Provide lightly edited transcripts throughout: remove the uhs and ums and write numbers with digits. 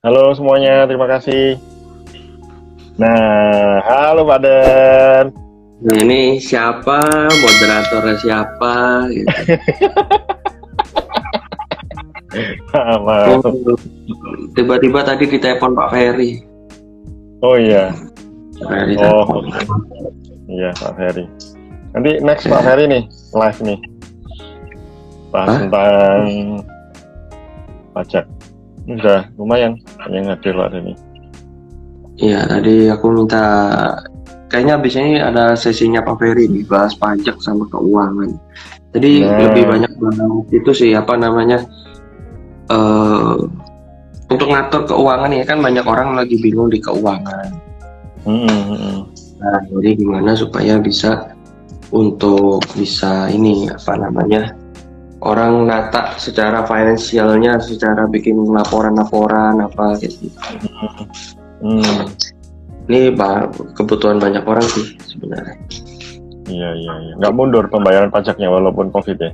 Halo semuanya, terima kasih. Nah, halo Pak Den. Nah, ini siapa, moderatornya siapa, gitu. Oh, Maaf. tiba-tiba tadi ditelepon Pak Ferry. Oh iya, Pak Ferry oh telepon. iya Pak Ferry. Nanti next Pak Ya. Ferry nih, live nih. Bahas Hah? tentang pajak. Ini udah lumayan yang hadir Pak ini. Iya, tadi aku minta, kayaknya abis ini ada sesinya Pak Ferry nih, bahas pajak sama keuangan. Jadi lebih Nah, banyak banget itu sih, apa namanya, eh untuk ngatur keuangan ya kan banyak orang lagi bingung di keuangan. mm. Nah, jadi gimana supaya bisa ini apa namanya, orang nata secara finansialnya, secara bikin laporan-laporan apa gitu. Hmm. Ini kebutuhan banyak orang sih sebenarnya. Iya. Nggak mundur pembayaran pajaknya walaupun COVID ya.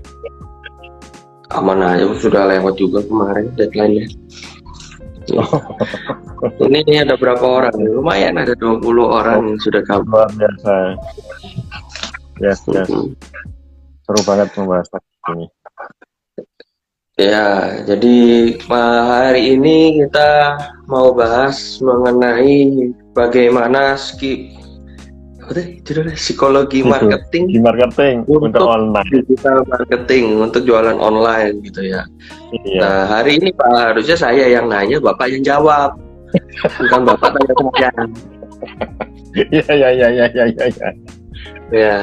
Aman aja, sudah lewat juga kemarin deadline-nya. Ini ada berapa orang? Lumayan ada 20 orang yang sudah kabur. Luar biasa. Yes. Seru banget membahas ini. Ya, jadi hari ini kita mau bahas mengenai bagaimana psikologi marketing Di marketing untuk online. digital marketing untuk jualan online gitu ya. Iya. Nah, hari ini Pak, harusnya saya yang nanya, Bapak yang jawab. Bukan Bapak tanya saya. Iya. Ya.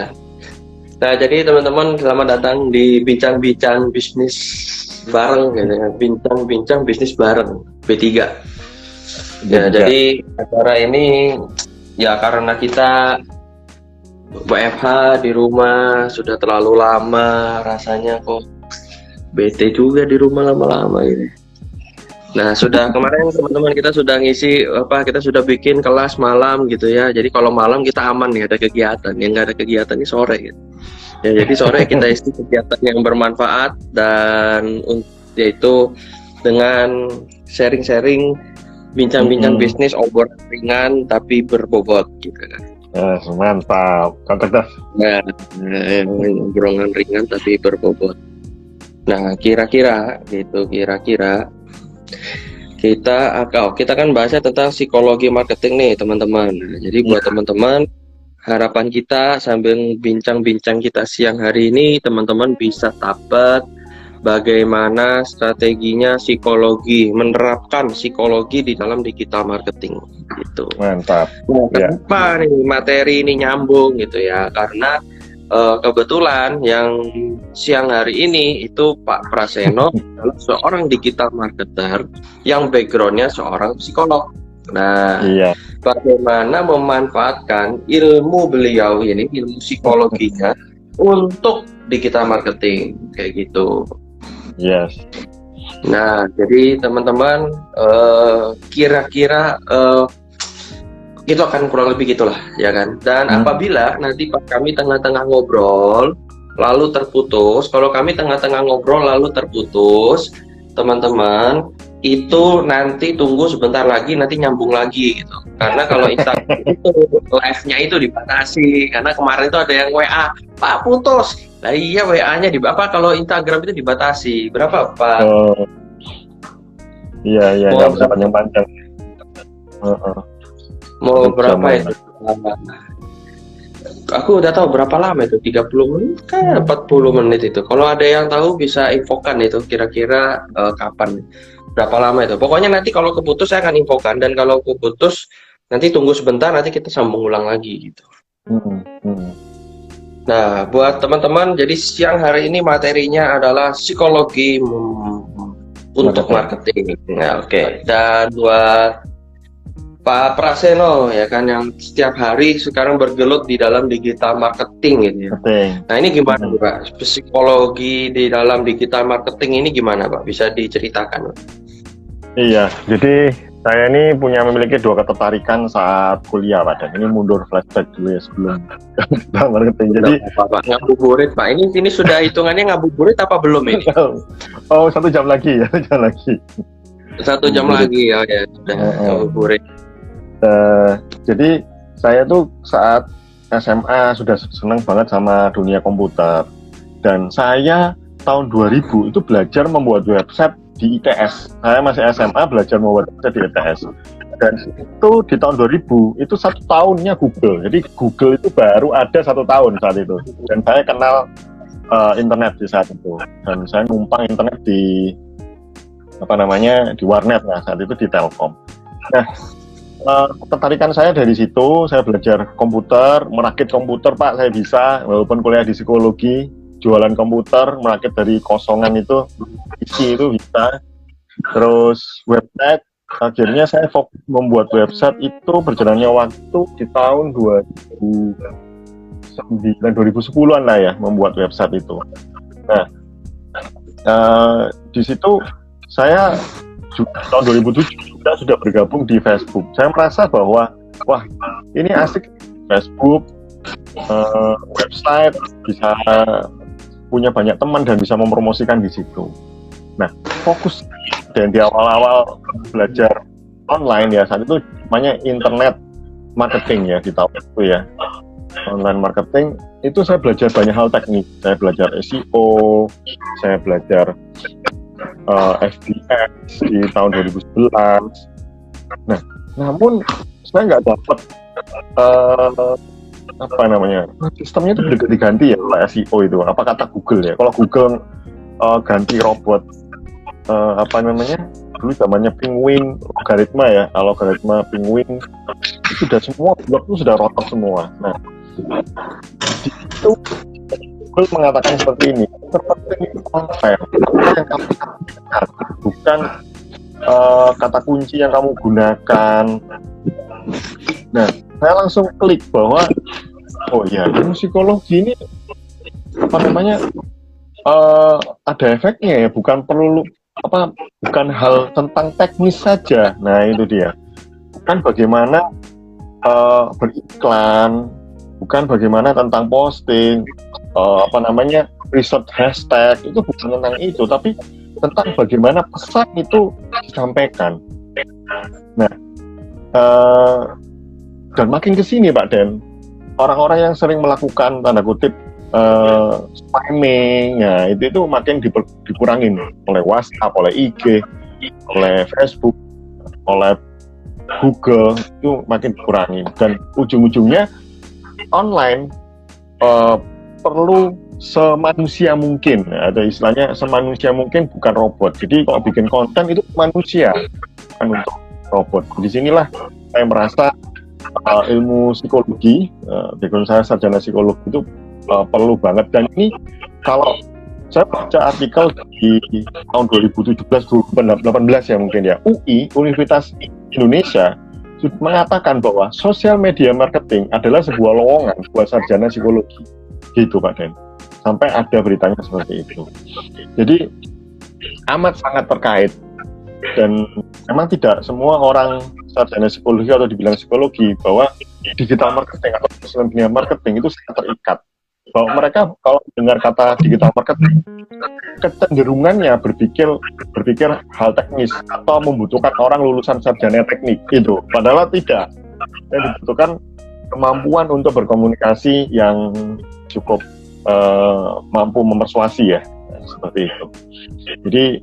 Nah, jadi teman-teman selamat datang di bincang-bincang bisnis bareng gitu ya. Bincang-bincang bisnis bareng B3. Ya, jadi acara ini ya karena kita WFH di rumah sudah terlalu lama, rasanya kok bete juga di rumah lama-lama ini. Nah, sudah kemarin teman-teman kita sudah ngisi kita sudah bikin kelas malam gitu ya. Jadi kalau malam kita aman nih, ada kegiatan. Yang nggak ada kegiatan ini sore gitu. Ya, jadi sore kita isi kegiatan yang bermanfaat dan yaitu dengan sharing-sharing bincang-bincang bisnis obrolan ringan tapi berbobot gitu kan. Mantap, kontak. Nah, obrolan ringan tapi berbobot. Nah, kira-kira kita kan bahasnya tentang psikologi marketing nih teman-teman. Jadi buat teman-teman, harapan kita sambil bincang-bincang kita siang hari ini, teman-teman bisa dapat bagaimana strateginya menerapkan psikologi di dalam digital marketing gitu. Mantap. Nah, kenapa nih materi ini nyambung gitu ya? Karena kebetulan yang siang hari ini itu Pak Praseno adalah seorang digital marketer yang backgroundnya seorang psikolog. Nah, bagaimana memanfaatkan ilmu beliau ini, ilmu psikologinya untuk digital marketing kayak gitu. Yes. Nah, jadi teman-teman kira-kira itu akan kurang lebih gitulah ya kan. Dan apabila nanti pas kami tengah-tengah ngobrol lalu terputus, kalau kami tengah-tengah ngobrol lalu terputus, teman-teman itu nanti tunggu sebentar lagi, nanti nyambung lagi gitu. Karena kalau Instagram itu live-nya itu dibatasi, karena kemarin itu ada yang WA, Pak putus. Nah iya, WA-nya kalau Instagram itu dibatasi. Berapa Pak? Iya, nggak bisa panjang-panjang. Mau berapa itu? Aku udah tahu berapa lama itu, 30 menit kan 40 menit itu. Kalau ada yang tahu bisa infokan itu kira-kira kapan, berapa lama itu. Pokoknya nanti kalau keputus saya akan infokan, dan kalau keputus nanti tunggu sebentar, nanti kita sambung ulang lagi gitu. Nah, buat teman-teman, jadi siang hari ini materinya adalah psikologi untuk marketing. Nah, oke. Dan buat Pak Praseno ya kan, yang setiap hari sekarang bergelut di dalam digital marketing gitu ya. Nah, ini gimana Pak? Psikologi di dalam digital marketing ini gimana Pak? Bisa diceritakan? Iya, jadi saya ini memiliki dua ketertarikan saat kuliah Pak. Dan ini mundur flashback dulu ya sebelum marketing. Jadi Pak, ngabuburit Pak. Ini sudah hitungannya ngabuburit apa belum ini? Oh, 1 jam lagi ya, 1 jam lagi. 1 jam lagi ya sudah ngabuburit. Jadi saya tuh saat SMA sudah senang banget sama dunia komputer, dan saya tahun 2000 itu belajar membuat website di ITS. Saya masih SMA belajar membuat website di ITS, dan itu di tahun 2000 itu 1 tahunnya Google. Jadi Google itu baru ada 1 tahun saat itu, dan saya kenal internet di saat itu, dan saya numpang internet di di warnet. Nah, saat itu di Telkom. Nah, ketertarikan saya dari situ, saya belajar komputer, merakit komputer, Pak, saya bisa, walaupun kuliah di psikologi, jualan komputer, merakit dari kosongan itu, isi itu bisa. Terus website, akhirnya saya fokus membuat website itu berjalannya waktu di tahun 2010-an lah ya, membuat website itu. Nah, di situ saya juga tahun 2007 sudah bergabung di Facebook. Saya merasa bahwa wah, ini asik, Facebook, website, bisa punya banyak teman dan bisa mempromosikan di situ. Nah, fokus dan di awal-awal belajar online ya, saat itu namanya internet marketing ya, di tahun itu ya, online marketing. Itu saya belajar banyak hal teknik. Saya belajar SEO, saya belajar FBX di tahun 2011. Nah, namun saya nggak dapat sistemnya itu berganti-ganti ya, kalau SEO itu. Apa kata Google ya? Kalau Google ganti robot dulu zamannya Penguin, logaritma ya, logaritma Penguin itu sudah semua blog itu sudah rotor semua. Nah, di situ Google mengatakan seperti ini, terpenting itu konten yang kamu gunakan, bukan kata kunci yang kamu gunakan. Nah, saya langsung klik bahwa oh ya, ilmu psikologi ini ada efeknya ya, bukan hal tentang teknis saja. Nah, itu dia. Bukan bagaimana beriklan, bukan bagaimana tentang posting, research hashtag, itu bukan tentang itu, tapi tentang bagaimana pesan itu disampaikan. Nah, dan makin kesini Pak Den, orang-orang yang sering melakukan tanda kutip spamming, ya itu makin dikurangin oleh WhatsApp, oleh IG, oleh Facebook, oleh Google, itu makin dikurangin, dan ujung-ujungnya online perlu semanusia mungkin, ada istilahnya semanusia mungkin, bukan robot. Jadi kalau bikin konten itu manusia, kan untuk robot. Di sinilah saya merasa ilmu psikologi, background saya sarjana psikologi itu perlu banget. Dan ini kalau saya baca artikel di tahun 2017-2018 ya mungkin ya, UI, Universitas Indonesia sudah mengatakan bahwa sosial media marketing adalah sebuah lowongan buat sarjana psikologi, gitu Pak Den. Sampai ada beritanya seperti itu. Jadi amat sangat terkait, dan memang tidak semua orang sarjana psikologi atau dibilang psikologi bahwa digital marketing atau sosial media marketing itu sangat terikat. Bahwa mereka kalau dengar kata digital marketing, kecenderungannya berpikir hal teknis atau membutuhkan orang lulusan sarjana teknik itu. Padahal tidak. Yang dibutuhkan kemampuan untuk berkomunikasi yang cukup mampu mempersuasi ya, seperti itu. Jadi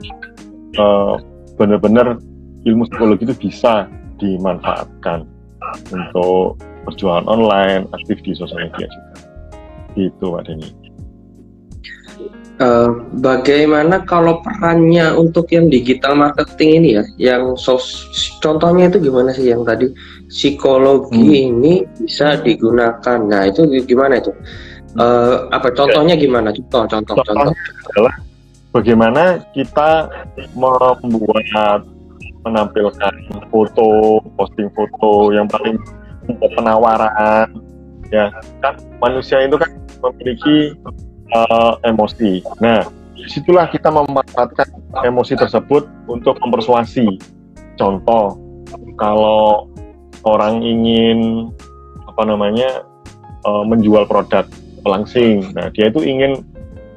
benar-benar ilmu psikologi itu bisa dimanfaatkan untuk perjuangan online, aktif di sosial media juga. Gitu Pak Denny. Bagaimana kalau perannya untuk yang digital marketing ini ya, yang contohnya itu gimana sih yang tadi psikologi ini bisa digunakan? Nah itu gimana itu? Contohnya gimana? Contoh adalah bagaimana kita menampilkan foto, posting foto yang paling penawaran, ya kan manusia itu kan memiliki emosi. Nah, disitulah kita memanfaatkan emosi tersebut untuk mempersuasi. Contoh, kalau orang ingin menjual produk pelangsing, nah dia itu ingin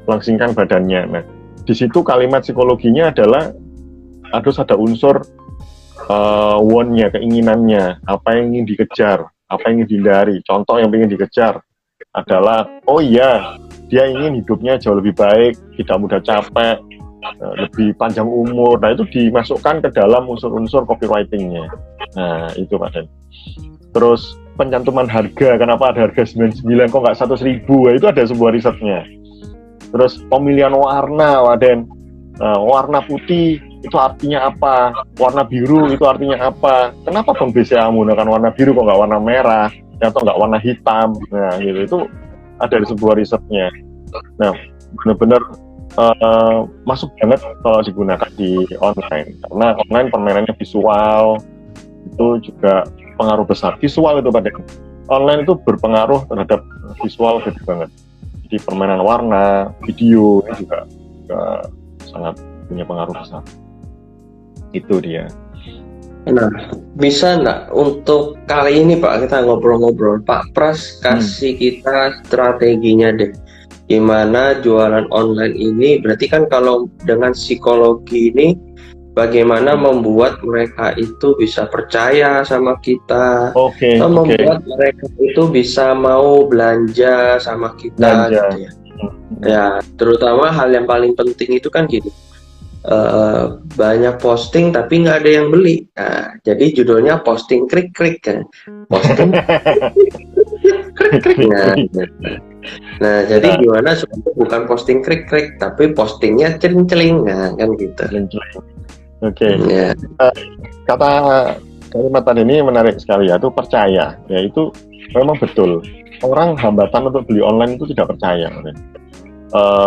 melangsingkan badannya. Nah, di situ kalimat psikologinya adalah harus ada unsur want-nya, keinginannya, apa yang ingin dikejar, apa yang ingin dihindari. Contoh yang ingin dikejar adalah, oh iya, dia ingin hidupnya jauh lebih baik, tidak mudah capek, lebih panjang umur. Nah, itu dimasukkan ke dalam unsur-unsur copywriting-nya. Nah, itu Pak Den. Terus pencantuman harga, kenapa ada harga 99 kok nggak 100.000? Itu ada sebuah risetnya. Terus pemilihan warna, Pak Den. Warna putih itu artinya apa? Warna biru itu artinya apa? Kenapa Bang BCA menggunakan warna biru kok nggak warna merah? Atau nggak warna hitam? Nah, gitu. Itu ada di sebuah risetnya. Nah, benar-benar masuk banget kalau digunakan di online, karena online permainannya visual, itu juga pengaruh besar. Visual itu pada online itu berpengaruh terhadap visual gede banget. Jadi permainan warna, video ini juga sangat punya pengaruh besar. Itu dia. Nah, bisa nggak untuk kali ini Pak kita ngobrol-ngobrol, Pak Pras kasih kita strateginya deh. Gimana jualan online ini, berarti kan kalau dengan psikologi ini bagaimana membuat mereka itu bisa percaya sama kita, membuat mereka itu bisa mau belanja sama kita gitu ya. Ya, terutama hal yang paling penting itu kan gini, banyak posting tapi nggak ada yang beli. Nah, jadi judulnya posting krik-krik kan, posting krik-krik. Nah, jadi gimana supaya bukan posting krik-krik tapi postingnya celing-celing, nah kan gitu. Oke. Yeah. Kata kalimat tadi ini menarik sekali ya, itu percaya. Ya itu memang betul. Orang hambatan untuk beli online itu tidak percaya.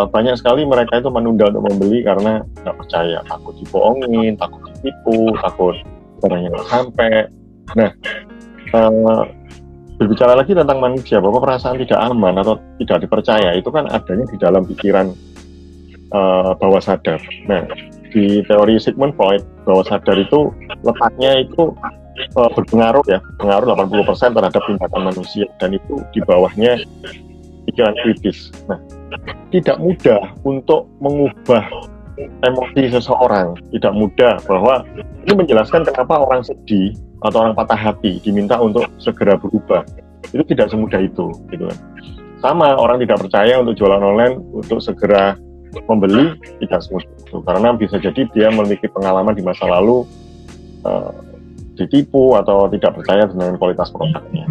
Banyak sekali mereka itu menunda untuk membeli karena tidak percaya, takut dibohongin, takut ditipu, takut barangnya nggak sampai. Nah, berbicara lagi tentang manusia, bahwa perasaan tidak aman atau tidak dipercaya itu kan adanya di dalam pikiran bawah sadar. Nah, di teori Sigmund Freud, bawah sadar itu letaknya itu berpengaruh ya, pengaruh 80% terhadap tindakan manusia, dan itu di bawahnya pikiran kritis. Nah, tidak mudah untuk mengubah emosi seseorang, tidak mudah, bahwa ini menjelaskan kenapa orang sedih atau orang patah hati diminta untuk segera berubah. Itu tidak semudah itu, gitu kan. Sama, orang tidak percaya untuk jualan online untuk segera membeli, tidak semudah itu, karena bisa jadi dia memiliki pengalaman di masa lalu ditipu atau tidak percaya dengan kualitas produknya.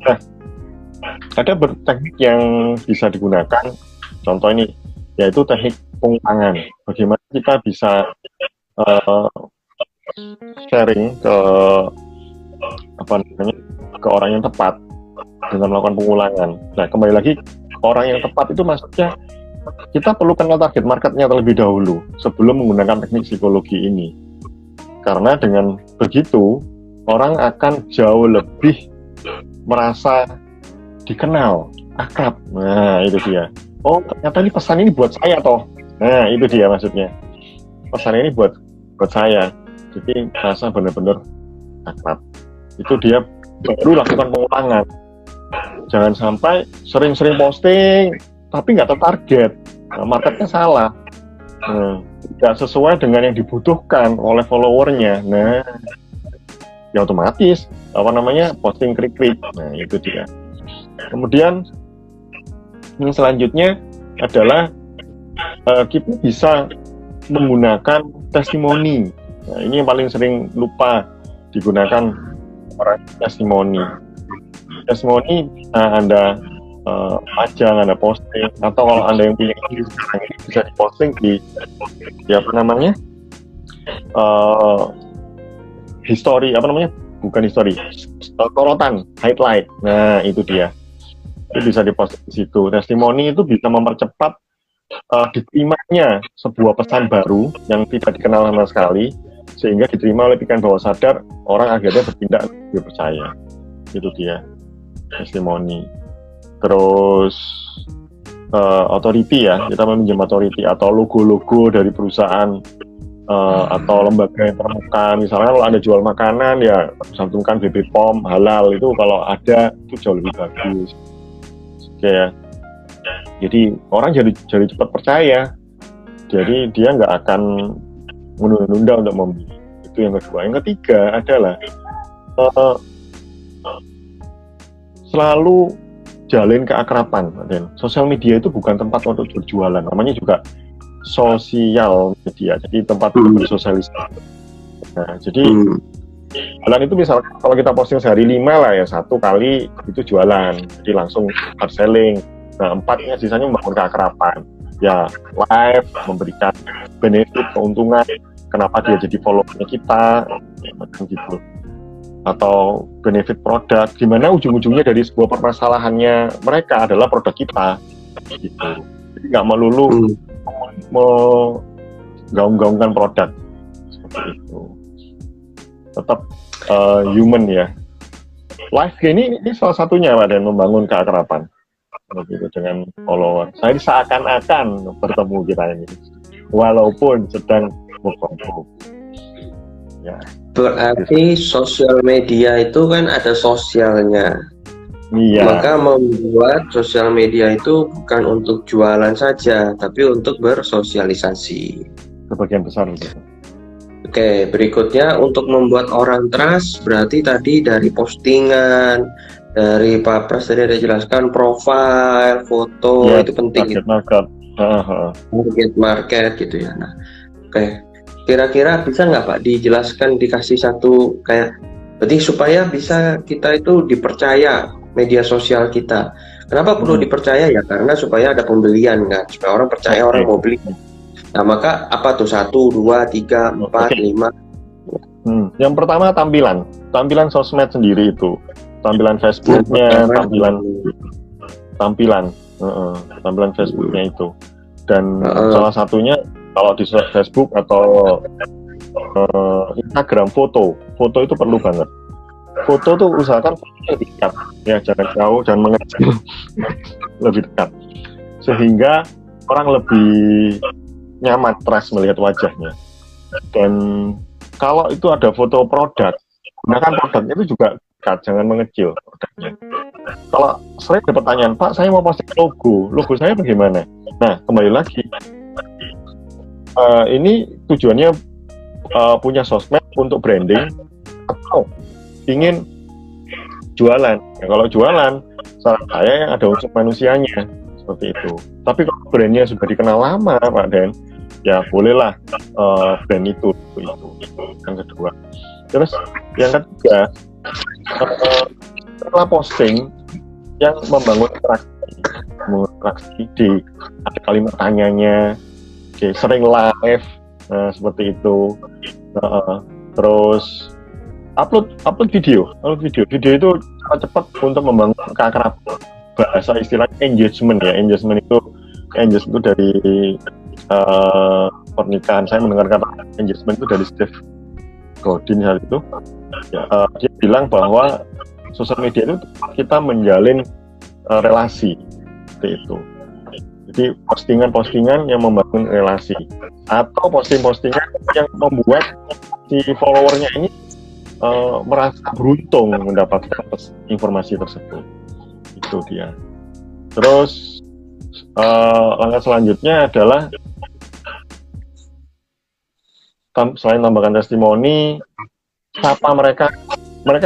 Nah, ada teknik yang bisa digunakan, contoh ini, yaitu teknik pengulangan. Bagaimana kita bisa sharing ke ke orang yang tepat dengan melakukan pengulangan. Nah, kembali lagi, orang yang tepat itu maksudnya kita perlu kenal target marketnya terlebih dahulu sebelum menggunakan teknik psikologi ini. Karena dengan begitu, orang akan jauh lebih merasa dikenal, akrab. Nah, itu dia. Oh, ternyata ini pesan ini buat saya toh. Nah, itu dia maksudnya. Pesan ini buat saya. Jadi merasa benar-benar akrab. Itu dia baru lakukan pengulangan. Jangan sampai sering-sering posting tapi nggak tertarget. Nah, marketnya salah. Nggak sesuai dengan yang dibutuhkan oleh followernya. Nah, ya otomatis posting krik-krik. Nah, itu dia. Kemudian yang selanjutnya adalah kita bisa menggunakan testimoni. Nah, ini yang paling sering lupa digunakan orang testimoni. Testimoni Anda pajang, Anda posting, atau kalau Anda yang punya ini sekarang ini bisa diposting di sorotan, highlight. Nah, itu dia. Itu bisa diposting di situ. Testimoni itu bisa mempercepat diterimanya sebuah pesan baru yang tidak dikenal sama sekali, sehingga diterima oleh pikiran bawah sadar, orang akhirnya bertindak lebih percaya. Itu dia testimoni. Terus authority ya, kita meminjam authority atau logo-logo dari perusahaan atau lembaga yang terbuka. Misalnya kalau Anda jual makanan ya cantumkan BPOM halal, itu kalau ada itu jauh lebih bagus. Oke ya. Jadi orang jadi cepat percaya. Jadi dia nggak akan menunda-nunda untuk membeli. Itu Itu yang kedua. Yang ketiga adalah selalu jalin keakraban. Dan sosial media itu bukan tempat untuk berjualan, namanya juga sosial media, jadi tempat untuk bersosialisasi. Nah, jadi jualan itu misalnya kalau kita posting sehari 5 lah ya, 1 kali itu jualan, jadi langsung hard selling. Nah, 4-nya sisanya membangun keakraban. Ya, live, memberikan benefit, keuntungan, kenapa dia jadi followernya kita, macam gitu. Atau benefit produk, dimana ujung-ujungnya dari sebuah permasalahannya mereka adalah produk kita, gitu. Jadi nggak melulu menggaung-gaungkan produk seperti itu. Tetap human ya. Live ini salah satunya Pak, dan membangun keakraban begitu dengan follower. Saya seakan-akan bertemu kita ini, walaupun sedang berkumpul. Ya. Berarti sosial media itu kan ada sosialnya. Iya. Maka membuat sosial media itu bukan untuk jualan saja, tapi untuk bersosialisasi. Sebagian besar gitu. Oke, berikutnya untuk membuat orang trust, berarti tadi dari postingan, dari Pak Pras tadi ada jelaskan profile, foto, Ya, itu penting. Target market gitu ya. Nah, oke. Kira-kira bisa nggak Pak dijelaskan, dikasih satu kayak, berarti supaya bisa kita itu dipercaya media sosial kita. Kenapa perlu dipercaya ya? Karena supaya ada pembelian kan, supaya orang percaya, orang mau beli. Nah, maka apa tuh 1, 2, 3, 4, 5? Yang pertama tampilan sosmed sendiri itu, tampilan Facebooknya, tampilan Facebooknya itu, dan salah satunya kalau di Facebook atau Instagram foto itu perlu banget. Foto tuh usahakan fotonya lebih dekat, ya jangan jauh, jangan mengecil, lebih dekat, sehingga orang lebih nyaman, trust melihat wajahnya. Dan kalau itu ada foto produk, gunakan produknya itu juga dekat, jangan mengecil produknya. Kalau sering ada pertanyaan, Pak, saya mau posting logo saya bagaimana? Nah, kembali lagi, ini tujuannya punya sosmed untuk branding atau ingin jualan. Ya, kalau jualan, saran saya yang ada unsur manusianya seperti itu. Tapi kalau brandnya sudah dikenal lama, Pak Den, ya bolehlah brand itu yang kedua. Terus yang ketiga, setelah posting yang membangun interaksi ide, ada kalimat tanyanya, sering live, seperti itu. Terus upload video itu cepat untuk membangun keakraban. Bahasa istilahnya engagement ya, engagement itu dari pernikahan. Saya mendengar kata engagement itu dari Steve Godin hal itu. Ya, dia bilang bahwa sosial media itu kita menjalin relasi seperti itu. Jadi postingan-postingan yang membangun relasi atau posting-postingan yang membuat si followernya ini merasa beruntung mendapatkan informasi tersebut. Itu dia. Terus langkah selanjutnya adalah selain tambahkan testimoni, sapa mereka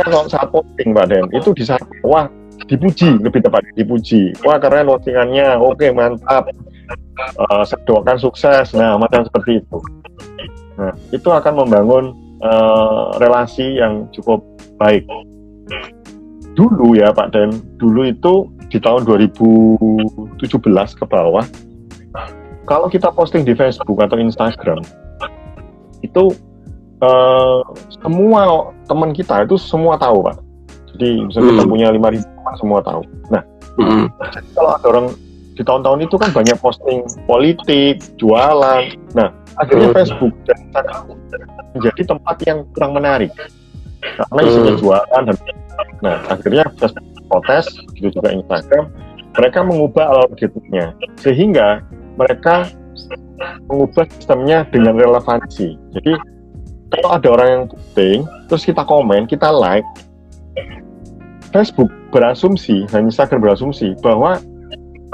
kalau saat posting Pak Den itu disapa, wah dipuji, lebih tepat dipuji, wah keren postingannya, oke mantap, saya doakan sukses. Nah, macam seperti itu. Nah, itu akan membangun relasi yang cukup baik. Dulu ya Pak Den, dulu itu di tahun 2017 ke bawah, kalau kita posting di Facebook atau Instagram, itu semua teman kita itu semua tahu Pak. Jadi misalnya kita punya 5.000 teman, semua tahu. Nah, jadi kalau ada orang di tahun-tahun itu kan banyak posting politik, jualan. Nah, akhirnya Facebook dan Instagram menjadi tempat yang kurang menarik karena isinya jualan dan akhirnya Facebook protes, gitu juga Instagram. Mereka mengubah algoritmanya sehingga mereka mengubah sistemnya dengan relevansi. Jadi kalau ada orang yang posting, terus kita komen, kita like, Facebook berasumsi dan Instagram berasumsi bahwa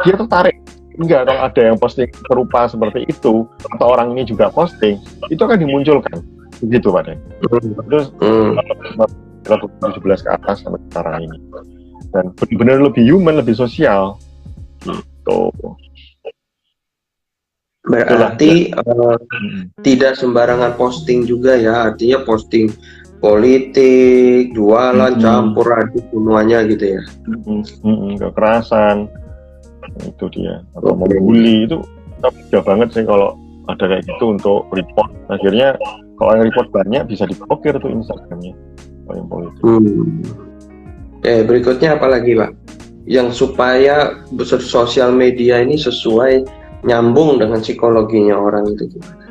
dia tertarik. Enggak, kalau ada yang posting serupa seperti itu atau orang ini juga posting, itu akan dimunculkan. begitu Pak Den. Terus 17 ke atas sampai sekarang ini, dan benar-benar lebih human, lebih sosial gitu. Berarti tidak sembarangan posting juga ya, artinya posting politik, jualan, campur aduk semuanya gitu ya. Kekerasan itu dia, atau membuli itu mudah banget sih kalau ada kayak gitu untuk report. Akhirnya kalau yang report banyak bisa diblokir tuh Instagramnya kalau yang politik. Berikutnya apa lagi Pak? Yang supaya sosial media ini sesuai nyambung dengan psikologinya orang itu gimana?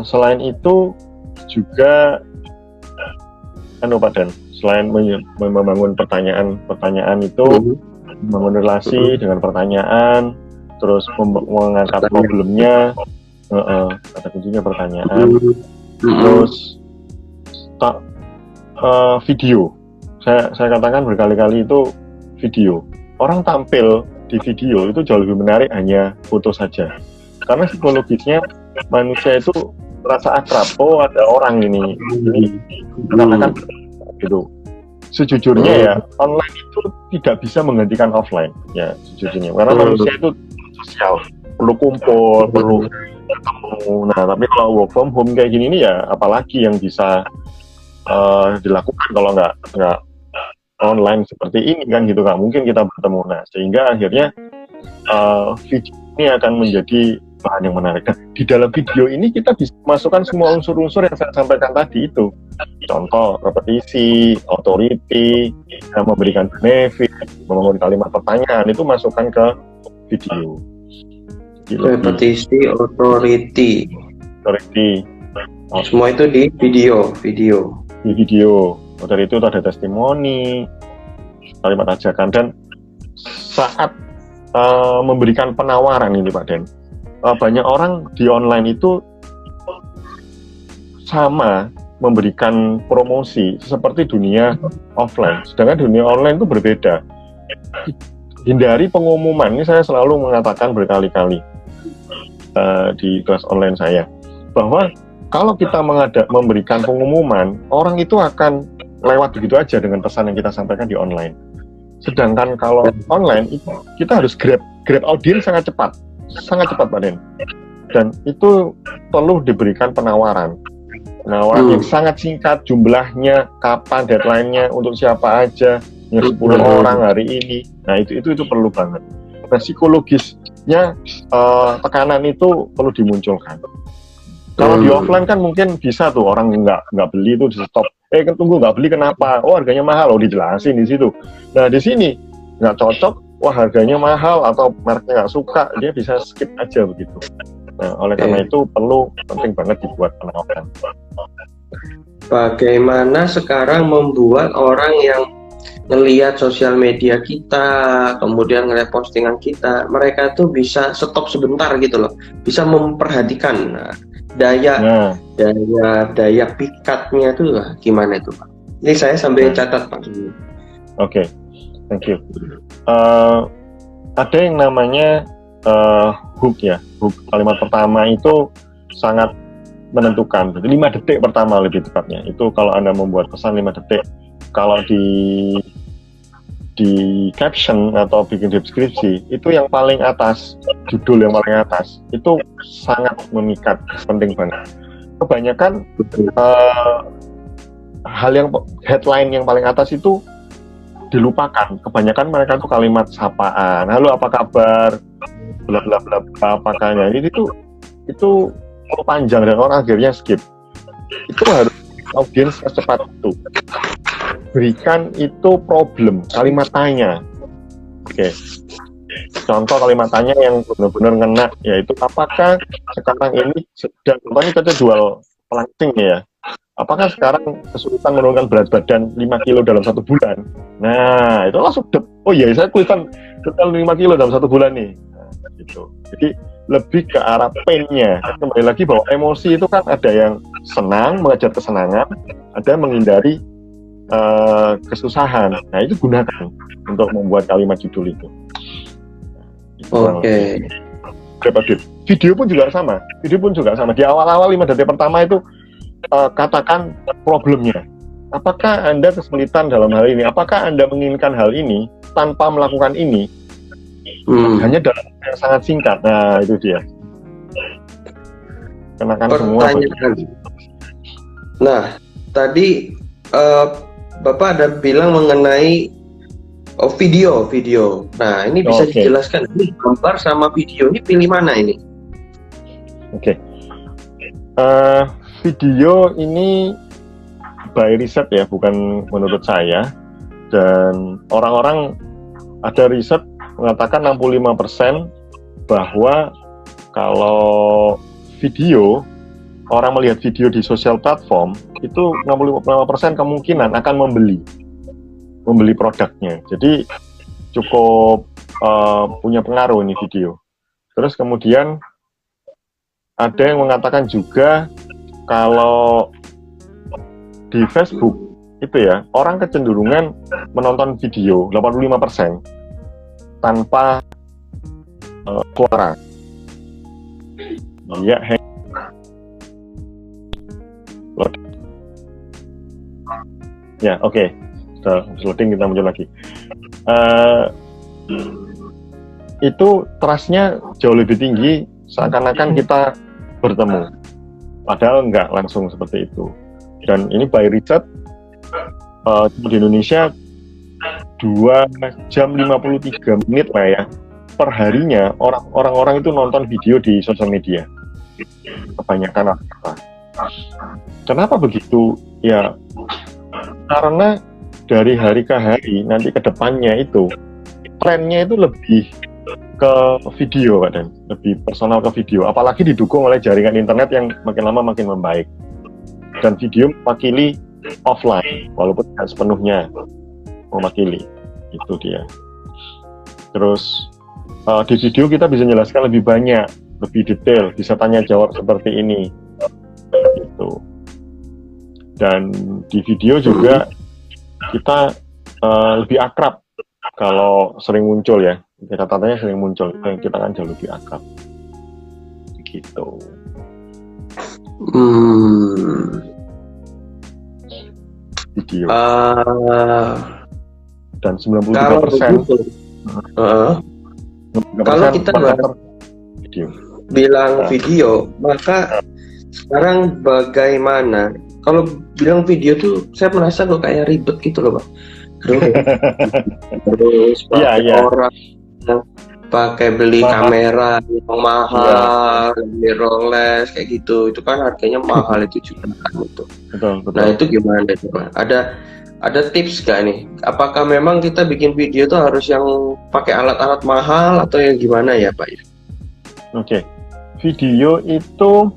Selain itu juga Pak Dan, selain membangun pertanyaan itu, membangun relasi dengan pertanyaan, terus mengangkat problemnya, kata kuncinya pertanyaan, terus video. Saya katakan berkali-kali itu video. Orang tampil di video itu jauh lebih menarik hanya foto saja, karena psikologisnya manusia itu merasa akrab. Oh, ada orang ini katakan gitu. Sejujurnya ya, online itu tidak bisa menggantikan offline ya sejujurnya, karena manusia itu sosial, perlu kumpul, perlu ketemu. Nah, tapi kalau work from home kayak gini nih ya, apalagi yang bisa dilakukan kalau nggak online seperti ini kan gitu, nggak mungkin kita bertemu. Nah, sehingga akhirnya video ini akan menjadi bahan yang menarik. Dan di dalam video ini kita bisa masukkan semua unsur-unsur yang saya sampaikan tadi itu. Contoh, repetisi, authority, memberikan benefit, membangun kalimat pertanyaan, itu masukkan ke video. Repetisi, authority. Semua itu di video. Di video. Dari itu ada testimoni, kalimat ajakan, dan saat memberikan penawaran ini Pak Den, banyak orang di online itu sama memberikan promosi seperti dunia offline, sedangkan dunia online itu berbeda. Hindari pengumuman, ini saya selalu mengatakan berkali-kali di kelas online saya, bahwa kalau kita memberikan pengumuman, orang itu akan lewat begitu aja dengan pesan yang kita sampaikan di online. Sedangkan kalau online kita harus grab audiens sangat cepat Pak Den. Dan itu perlu diberikan penawaran yang sangat singkat, jumlahnya, kapan, deadline-nya, untuk siapa aja, 10 orang hari ini. Nah itu perlu banget. Nah, psikologisnya tekanan itu perlu dimunculkan. Kalau di offline kan mungkin bisa tuh orang nggak beli tuh di stop. Tunggu, nggak beli kenapa? Oh, harganya mahal, dijelasin di situ. Nah di sini nggak cocok, wah harganya mahal atau mereknya nggak suka, dia bisa skip aja begitu. Nah oleh karena itu penting banget dibuat penawaran. Bagaimana sekarang membuat orang yang ngelihat sosial media kita, kemudian ngelihat postingan kita, mereka tuh bisa stop sebentar gitu loh, bisa memperhatikan daya pikatnya itu gimana itu Pak? Ini saya sambil catat Pak. Oke, thank you. Ada yang namanya hook ya. Hook kalimat pertama itu sangat menentukan. Jadi 5 detik pertama lebih tepatnya. Itu kalau Anda membuat pesan 5 detik. Kalau di caption atau bikin deskripsi, itu yang paling atas, judul yang paling atas, itu sangat memikat, penting banget. Kebanyakan headline yang paling atas itu dilupakan. Kebanyakan mereka tuh kalimat sapaan, halo apa kabar, bla bla bla, apakahnya. Jadi itu panjang dan orang akhirnya skip. Itu harus audiens secepat itu. Berikan itu problem, kalimat tanya. Oke. Contoh kalimat tanya yang benar-benar ngena, yaitu apakah sekarang ini sedang, contohnya kita jual pelancing ya, apakah sekarang kesulitan menurunkan berat badan 5 kilo dalam 1 bulan? Nah, itu langsung oh iya, saya kesulitan 5 kilo dalam 1 bulan nih. Nah, gitu. Jadi lebih ke arah pain-nya. Kembali lagi bahwa emosi itu kan ada yang senang, mengejar kesenangan, ada yang menghindari kesusahan. Nah, itu gunakan untuk membuat kalimat judul itu. Oke. Video pun juga sama. Di awal-awal 5 detik pertama itu katakan problemnya. Apakah Anda kesulitan dalam hal ini? Apakah Anda menginginkan hal ini tanpa melakukan ini? Hanya dalam waktu yang sangat singkat. Nah, itu dia. Kenakan semua. Nah, tadi Bapak ada bilang mengenai video. Nah, ini bisa dijelaskan. Ini gambar sama video ini pilih mana ini? Oke. Video ini by riset ya, bukan menurut saya. Dan orang-orang ada riset mengatakan 65% bahwa kalau video, orang melihat video di sosial platform itu 65% kemungkinan akan membeli produknya. Jadi cukup punya pengaruh ini video. Terus kemudian ada yang mengatakan juga kalau di Facebook itu ya, orang kecenderungan menonton video 85% tanpa suara. Ya, ya, oke. Loading, kita muncul lagi. Itu trust-nya jauh lebih tinggi, seakan-akan kita bertemu. Padahal enggak langsung seperti itu. Dan ini by riset, di Indonesia 2 jam 53 menit lah ya, per harinya orang-orang itu nonton video di sosial media. Kebanyakan apa? Kenapa begitu? Ya, karena dari hari ke hari, nanti ke depannya itu, trennya itu lebih ke video, Pak Dan. Lebih personal ke video. Apalagi didukung oleh jaringan internet yang makin lama makin membaik. Dan video mewakili offline, walaupun tidak sepenuhnya mewakili. Itu dia. Terus, di video kita bisa menjelaskan lebih banyak, lebih detail, bisa tanya jawab seperti ini. Gitu. Dan di video juga kita lebih akrab kalau sering muncul ya. Katanya sering muncul, kita kan jauh lebih akrab. Begitu. Video. Dan 93%. Kalau kita video. bilang video, maka sekarang bagaimana? Kalau bilang video tuh, saya merasa kok kayak ribet gitu loh, Pak. Terus pakai orang pakai beli kamera yang mahal, mirrorless kayak gitu. Itu kan harganya mahal itu juga kan itu. Betul. Nah itu gimana itu, Pak? Ada tips gak nih? Apakah memang kita bikin video tuh harus yang pakai alat-alat mahal atau yang gimana ya, Pak? Oke. Video itu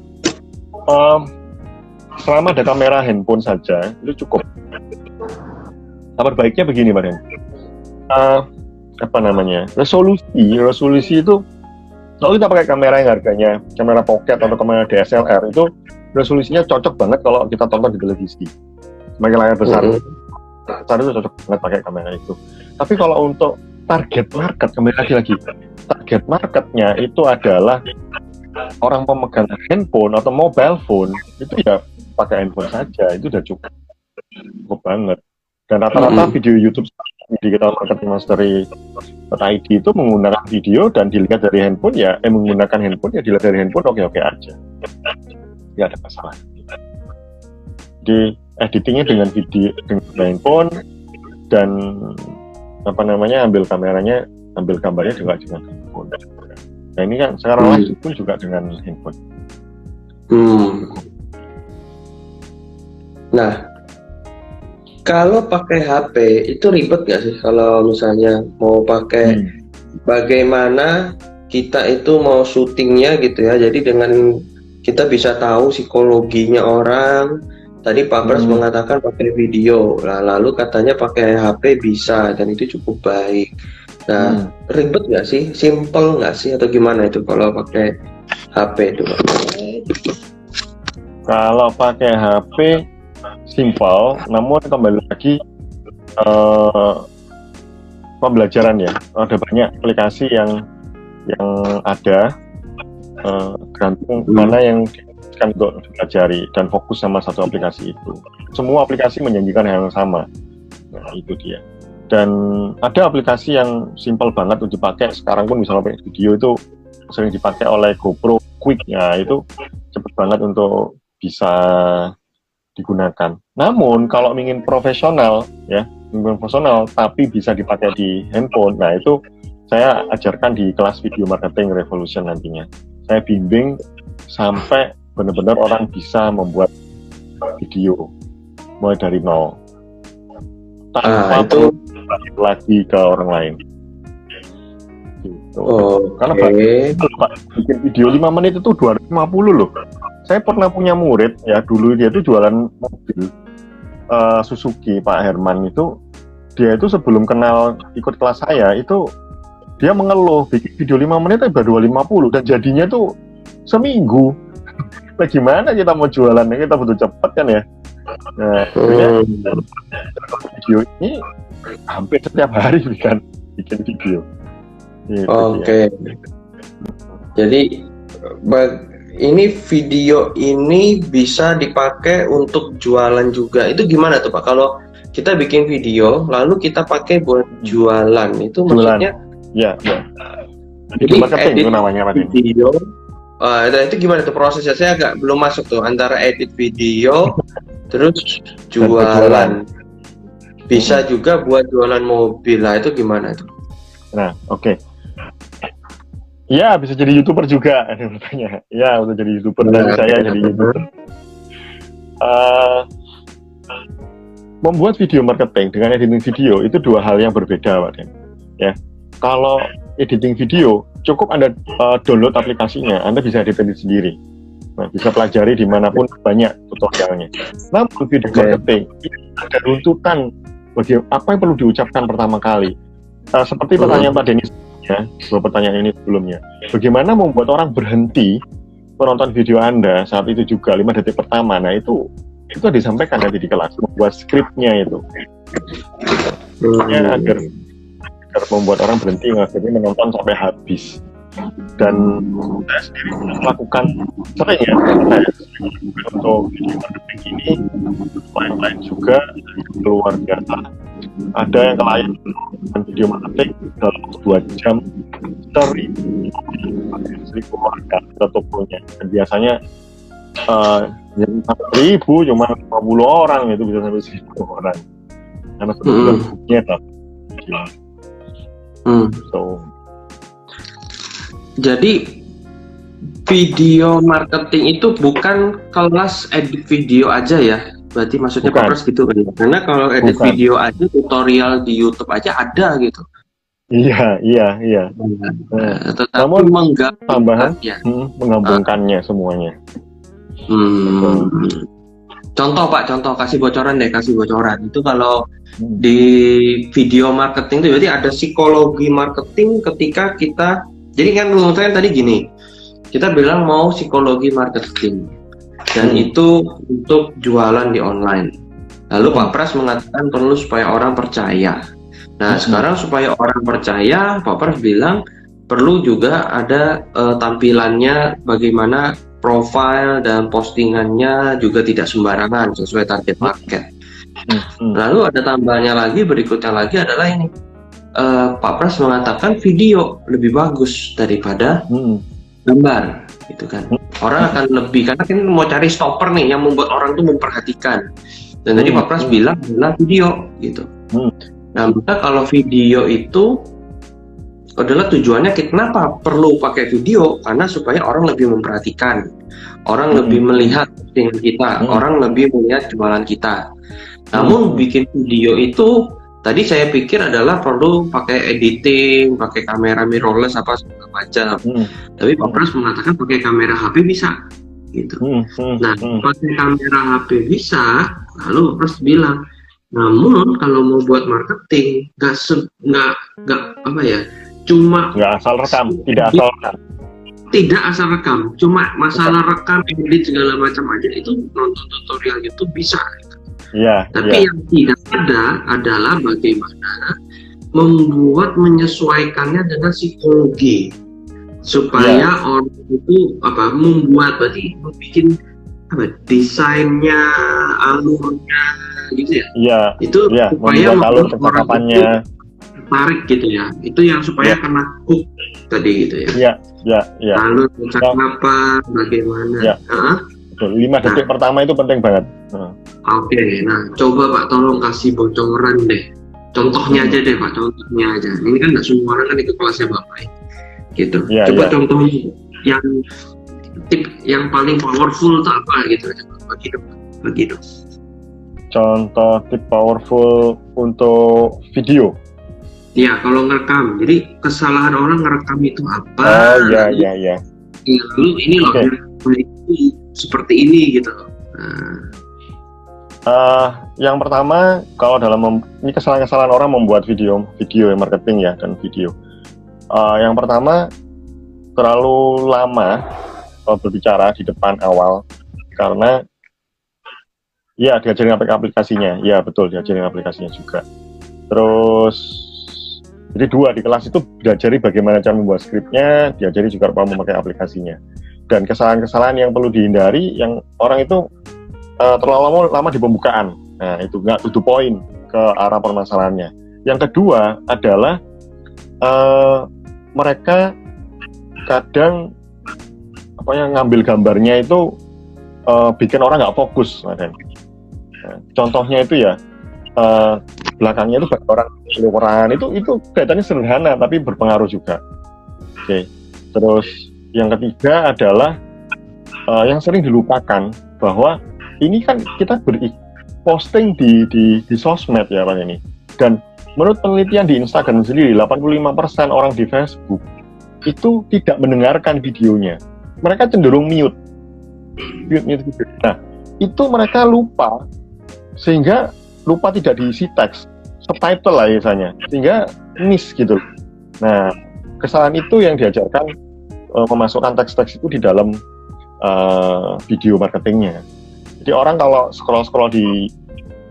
selama ada kamera handphone saja itu cukup. Kabar baiknya begini, Pak Den. Resolusi itu kalau kita pakai kamera yang harganya kamera pocket atau kamera DSLR itu resolusinya cocok banget kalau kita tonton di televisi. Semakin layar besar, itu cocok banget pakai kamera itu. Tapi kalau untuk target market, kembali lagi target marketnya itu adalah orang pemegang handphone atau mobile phone, itu ya pakai handphone saja, itu udah cukup banget. Dan rata-rata video YouTube digital marketing mastery.id itu menggunakan video dan dilihat dari handphone ya, menggunakan handphone ya dilihat dari handphone oke aja, nggak ada masalah. Di editingnya dengan video dengan handphone dan ambil gambarnya juga dengan handphone. Nah ini kan sekarang live pun juga dengan handphone. Nah, kalau pakai HP itu ribet nggak sih? Kalau misalnya mau pakai, bagaimana kita itu mau syutingnya gitu ya? Jadi dengan kita bisa tahu psikologinya orang. Tadi Pak Pras mengatakan pakai video, lalu katanya pakai HP bisa dan itu cukup baik. Nah, ribet nggak sih? Simple nggak sih? Atau gimana itu kalau pakai HP itu? Kalau pakai HP simple, namun kembali lagi pembelajaran ya. Ada banyak aplikasi yang ada Tergantung mana yang kan untuk dipelajari dan fokus sama satu aplikasi itu. Semua aplikasi menjanjikan hal yang sama. Nah, itu dia. Dan ada aplikasi yang simpel banget untuk dipakai. Sekarang pun misalnya video itu sering dipakai oleh GoPro Quick. Ya, itu cepat banget untuk bisa digunakan. Namun kalau ingin profesional tapi bisa dipakai di handphone, nah itu saya ajarkan di kelas Video Marketing Revolution nantinya. Saya bimbing sampai benar-benar orang bisa membuat video mulai dari nol tanpa perlu lagi ke orang lain. Gitu. Karena bikin video 5 menit itu 250 loh. Saya pernah punya murid ya, dulu dia itu jualan mobil Suzuki, Pak Herman itu. Dia itu sebelum kenal ikut kelas saya itu dia mengeluh bikin video 5 menit baru 250 dan jadinya tuh seminggu. Nah, gimana kita mau jualannya, kita butuh cepat kan ya. Nah, video ini hampir setiap hari bikin video. Gitu. Oke. Jadi ini video ini bisa dipakai untuk jualan juga. Itu gimana tuh Pak? Kalau kita bikin video lalu kita pakai buat jualan, itu maksudnya? Ya. Jadi marketing itu namanya Pak video. Itu gimana tuh prosesnya? Saya agak belum masuk tuh antara edit video terus jualan. Bisa juga buat jualan mobil lah, itu gimana tuh? Nah, oke. Ya, bisa jadi YouTuber juga, ada yang bertanya. Ya, untuk jadi YouTuber dan saya jadi YouTuber. Membuat video marketing dengan editing video itu dua hal yang berbeda, Pak Den. Ya, kalau editing video cukup Anda download aplikasinya, Anda bisa edit sendiri. Nah, bisa pelajari dimanapun, banyak tutorialnya. Namun video marketing ada runtutan bagi apa yang perlu diucapkan pertama kali. Seperti pertanyaan Pak Denny ya, dua pertanyaan ini sebelumnya. Bagaimana membuat orang berhenti menonton video Anda saat itu juga 5 detik pertama. Nah, itu disampaikan nanti di kelas, membuat skripnya itu. Agar membuat orang berhenti akhirnya menonton sampai habis. Dan saya sendiri melakukan sering ya, untuk video marketing ini lain-lain juga luar biasa. Ada yang klien dengan video marketing dalam 2 jam 1.000 warga ke tokonya, dan biasanya yang 1.000 cuma 50 orang, itu bisa sampai 1.000 orang karena sebetulnya bukunya Jadi video marketing itu bukan kelas edit video aja ya? Berarti maksudnya Pak Pras gitu kan? Karena kalau edit video aja, tutorial di YouTube aja ada gitu. Iya. Tetapi menggabungkannya semuanya. Contoh Pak, kasih bocoran. Itu kalau di video marketing itu berarti ada psikologi marketing ketika kita. Jadi kan menurut saya tadi gini, kita bilang mau psikologi marketing dan itu untuk jualan di online. Lalu Pak Pras mengatakan perlu supaya orang percaya. Nah sekarang supaya orang percaya, Pak Pras bilang perlu juga ada tampilannya, bagaimana profil dan postingannya juga tidak sembarangan, sesuai target market. Lalu ada tambahannya lagi, berikutnya lagi adalah ini. Pak Pras mengatakan video lebih bagus daripada gambar, gitu kan? Orang akan lebih, karena kan mau cari stopper nih yang membuat orang tuh memperhatikan. Dan tadi Pak Pras bilang adalah video, gitu. Nah, maka kalau video itu adalah tujuannya, kenapa perlu pakai video? Karena supaya orang lebih memperhatikan, orang lebih melihat postingan kita, orang lebih melihat jualan kita. Namun bikin video itu tadi saya pikir adalah perlu pakai editing, pakai kamera mirrorless apa segala macam. Tapi Pak Pras mengatakan pakai kamera HP bisa, gitu. Nah, pakai kamera HP bisa, lalu Pak Pras bilang, namun kalau mau buat marketing, nggak asal rekam, tidak asal rekam, cuma masalah rekam, edit segala macam aja itu nonton tutorial YouTube bisa. Tapi yang tidak ada adalah bagaimana membuat menyesuaikannya dengan psikologi supaya orang itu berarti bikin desainnya, alurnya gitu ya. Iya. Itu supaya membuat alur percakapannya tarik gitu ya. Itu yang supaya kena hook tadi gitu ya. Iya. Alur percakapan bagaimana? Ya. 5 detik pertama itu penting banget. Oke, nah coba Pak tolong kasih bocoran deh. Contohnya aja deh Pak, contohnya aja. Ini kan nggak semua orang kan ikut kelasnya Bapak gitu. Coba contohnya yang tip yang paling powerful itu apa gitu. Bagi dong. Contoh tip powerful untuk video. Ya, kalau ngerekam. Jadi kesalahan orang ngerekam itu apa? Oh iya. Lalu ini loh, itu seperti ini gitu. Yang pertama, kalau ini kesalahan-kesalahan orang membuat video marketing ya, dan video. Yang pertama, terlalu lama berbicara di depan awal, karena ya diajarin aplikasinya, ya betul diajarin aplikasinya juga. Terus, jadi 2 di kelas itu diajari bagaimana cara membuat skripnya, diajari juga memakai aplikasinya. Dan kesalahan-kesalahan yang perlu dihindari, yang orang itu terlalu lama di pembukaan. Nah, itu nggak to the point ke arah permasalahannya. Yang kedua adalah mereka kadang ngambil gambarnya itu bikin orang nggak fokus. Contohnya itu ya, belakangnya itu banyak orang keluyuran, itu kelihatannya sederhana tapi berpengaruh juga. Oke. Terus yang ketiga adalah yang sering dilupakan, bahwa ini kan kita posting di sosmed ya Pak ini. Dan menurut penelitian di Instagram sendiri, 85% orang di Facebook itu tidak mendengarkan videonya. Mereka cenderung mute video. Nah, itu mereka lupa, sehingga lupa tidak diisi teks, subtitle lah misalnya, sehingga miss gitu. Nah, kesalahan itu yang diajarkan, memasukkan teks-teks itu di dalam video marketingnya. Jadi orang kalau scroll di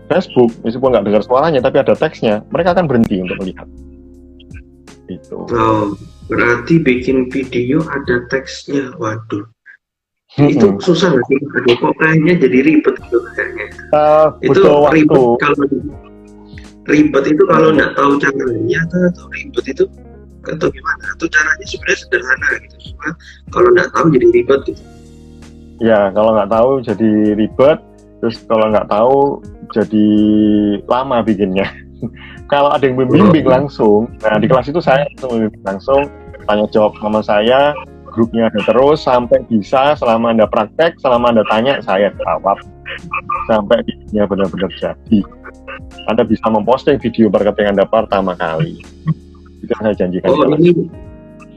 Facebook, meskipun nggak dengar suaranya, tapi ada teksnya, mereka akan berhenti untuk melihat. Itu. Oh, berarti bikin video ada teksnya, waduh. Itu susah nggak sih? Kok kayaknya jadi ribet gitu kayaknya. Itu ribet itu kalau nggak tahu caranya, atau ribet itu atau gimana? Atau caranya sebenarnya sederhana gitu, cuma kalau nggak tahu jadi ribet gitu. Ya, kalau nggak tahu jadi ribet, terus kalau nggak tahu jadi lama bikinnya. Kalau ada yang membimbing langsung, nah di kelas itu saya membimbing langsung, tanya jawab sama saya, grupnya ada terus sampai bisa, selama Anda praktek, selama Anda tanya, saya jawab sampai videonya benar-benar jadi. Anda bisa memposting video marketing Anda pertama kali. Itu yang saya janjikan.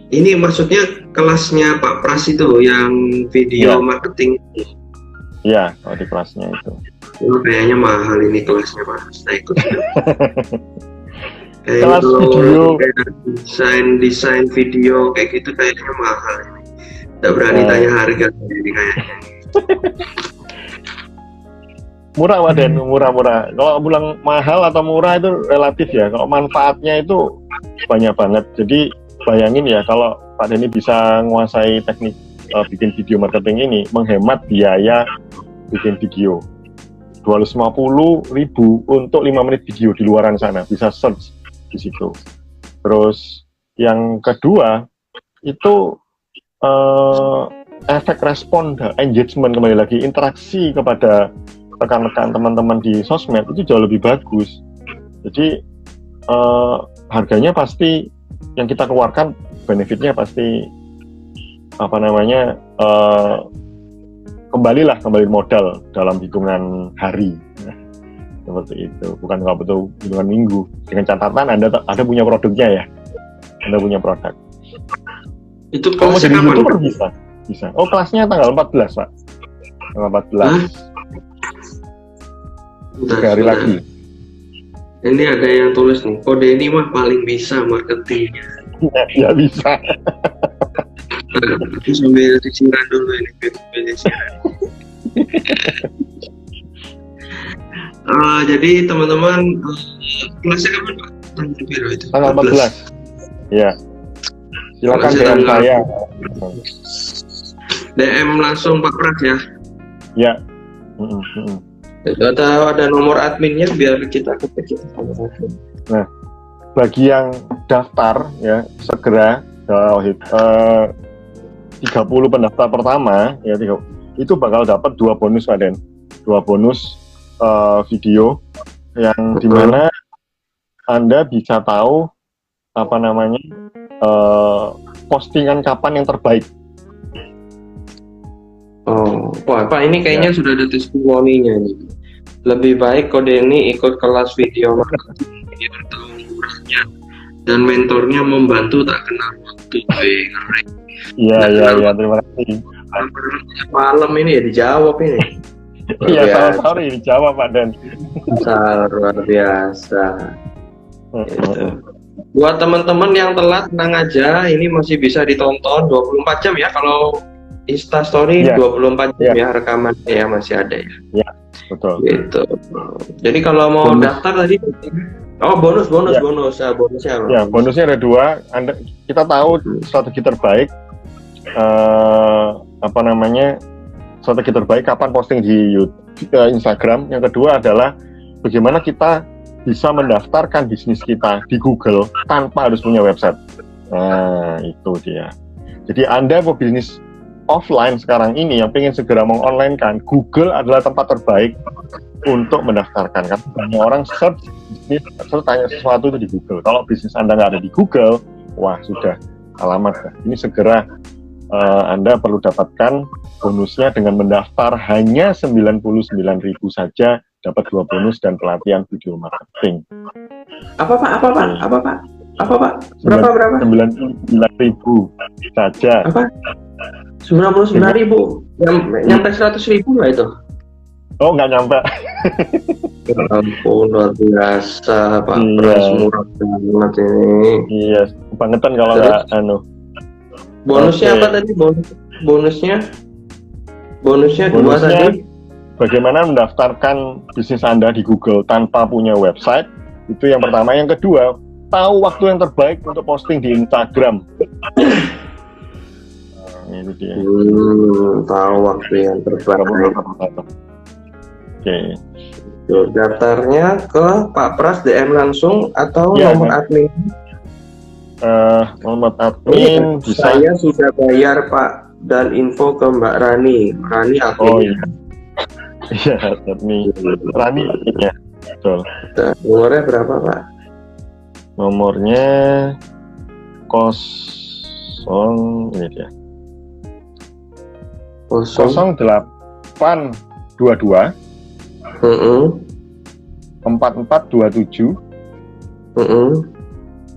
Ini maksudnya kelasnya Pak Pras itu yang video marketing. Iya, kalau di kelasnya itu. Kayaknya mahal ini kelasnya Pak. Saya ikut. Kelas video, desain video kayak gitu kayaknya mahal. Nggak berani tanya harga jadi kayaknya. Murah Pak Den, murah. Kalau bilang mahal atau murah itu relatif ya. Kalau manfaatnya itu banyak banget. Jadi bayangin ya, kalau Pak Denny bisa menguasai teknik bikin video marketing ini, menghemat biaya bikin video 250.000 untuk 5 menit video di luaran sana, bisa search di situ. Terus yang kedua itu efek respon, engagement, kembali lagi interaksi kepada rekan-rekan teman-teman di sosmed itu jauh lebih bagus. Jadi harganya pasti, yang kita keluarkan benefitnya pasti kembali modal dalam hitungan hari, seperti itu, bukan kalau betul hitungan minggu, dengan catatan Anda punya produknya ya, Anda punya produk. Itu kalau mau jadi YouTuber bisa. Oh, kelasnya tanggal 14 Pak, tanggal 14 3 hari lagi. Ini ada yang tulis nih, kode ini mah paling bisa marketingnya. Ya bisa. Aku sambil disiram dulu ini disiram. Jadi teman-teman, kelasnya kapan Pak? Tanggal 14. Ya. Silakan Kalau DM saya. DM langsung Pak Pras ya. Ya. Ada nomor adminnya biar kita ketik. Nah, bagi yang daftar ya segera 30 pendaftar pertama ya itu bakal dapat 2 bonus Pak Den. 2 bonus video yang dimana Anda bisa tahu postingan kapan yang terbaik. Oh, wah Pak, ini kayaknya sudah ada testimoninya nih. Lebih baik Kode ini ikut kelas video marketing biar tahu murahnya dan mentornya membantu tak kenal waktu. Iya, terima kasih. Malam ini ya dijawab ini. Iya, sorry dijawab Pak Den. Luar biasa. Gitu. Buat teman-teman yang telat, tenang aja, ini masih bisa ditonton 24 jam ya. Kalau Instastory 24 jam ya rekamannya ya, masih ada ya. Iya, betul. Gitu. Jadi kalau mau daftar tadi, bonus ya, bonusnya. Ya, bonusnya ada 2. Kita tahu strategi terbaik strategi terbaik kapan posting di Instagram. Yang kedua adalah bagaimana kita bisa mendaftarkan bisnis kita di Google tanpa harus punya website. Nah, itu dia. Jadi Anda mau bisnis offline sekarang ini yang pengen segera meng-online kan, Google adalah tempat terbaik untuk mendaftarkan. Kan banyak orang search tanya sesuatu itu di Google. Kalau bisnis Anda nggak ada di Google, wah sudah alamat. Ini segera Anda perlu dapatkan bonusnya dengan mendaftar hanya 99.000 saja, dapat 2 bonus dan pelatihan video marketing. Apa Pak? Berapa? 99.000 saja. Apa? 99.000. Nyampe 100.000 nggak itu? Oh, nggak nyampe. Ya ampun, luar biasa Pak Pras, murah banget ini. Iya, kebangetan kalau nggak Bonusnya apa tadi? Bonusnya 2 tadi. Bagaimana mendaftarkan bisnis Anda di Google tanpa punya website? Itu yang pertama. Yang kedua, tahu waktu yang terbaik untuk posting di Instagram. Itu dia. Tahu waktu yang terbaik. Oke. Daftarnya ke Pak Pras DM langsung atau nomor admin? Nomor admin bisa. Saya sudah bayar Pak dan info ke Mbak Rani. Rani admin. Oh iya. Iya, admin. Rani ya. Betul. Nomornya berapa Pak? Nomornya 0 ini dia. 0822 4427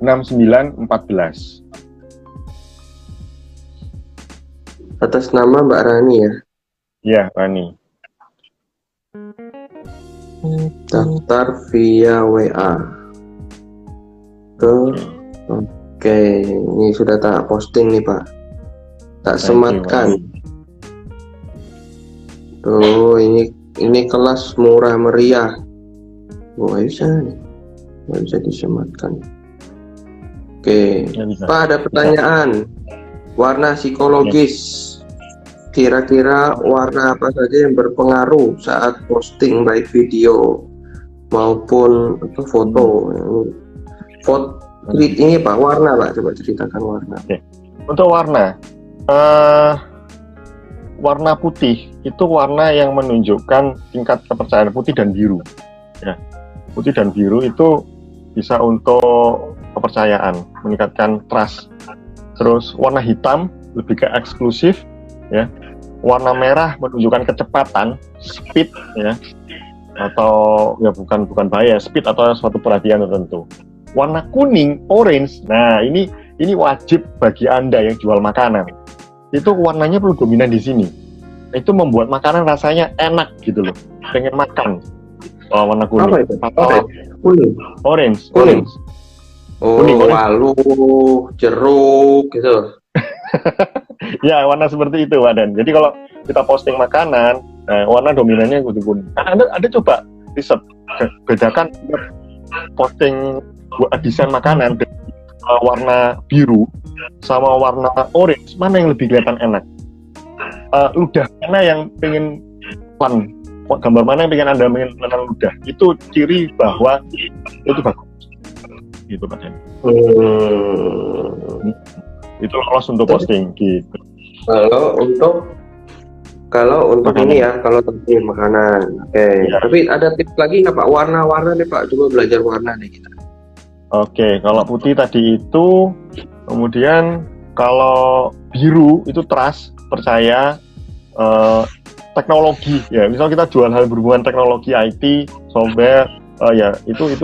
6914. Atas nama Mbak Rani ya? Iya, Rani. Daftar via WA. Oke, ini sudah tak posting nih Pak. Tak sematkan. Tuh, ini kelas murah meriah. Bisa nih. Nggak bisa disematkan. Oke, Pak ada pertanyaan. Warna psikologis. Kira-kira warna apa saja yang berpengaruh saat posting baik video maupun foto? Tweet ini Pak, warna Pak, coba ceritakan warna. Oke. Untuk warna, warna putih itu warna yang menunjukkan tingkat kepercayaan, putih dan biru. Ya, putih dan biru itu bisa untuk kepercayaan, meningkatkan trust. Terus warna hitam lebih ke eksklusif, ya. Warna merah menunjukkan kecepatan, speed, ya, atau ya bukan bahaya, speed atau suatu perhatian tertentu. Warna kuning, orange, nah ini wajib bagi Anda yang jual makanan. Itu warnanya perlu dominan di sini. Itu membuat makanan rasanya enak gitu loh, pengen makan. Warna kuning. Apa itu? Kuning. Orange. Oh, kuning, walu, jeruk gitu. Ya, warna seperti itu, Pak Dan. Jadi kalau kita posting makanan, warna dominannya kuning. Nah, Anda coba riset, bedakan posting buat desain makanan warna biru sama warna orange, mana yang lebih kelihatan enak? Ludah mana yang pengen gambar mana yang pengen Anda mengenal ludah, itu ciri bahwa itu bagus gitu Pak Den. Itu lolos untuk posting gitu. Kalau untuk makanan. ini ya, kalau tadi makanan. Oke. Ya. Tapi ada tips lagi nggak Pak? Warna-warna nih Pak, coba belajar warna nih kita. Oke, kalau putih tadi itu, kemudian kalau biru itu trust, percaya, teknologi ya. Misal kita jual hal berhubungan teknologi IT, software, ya itu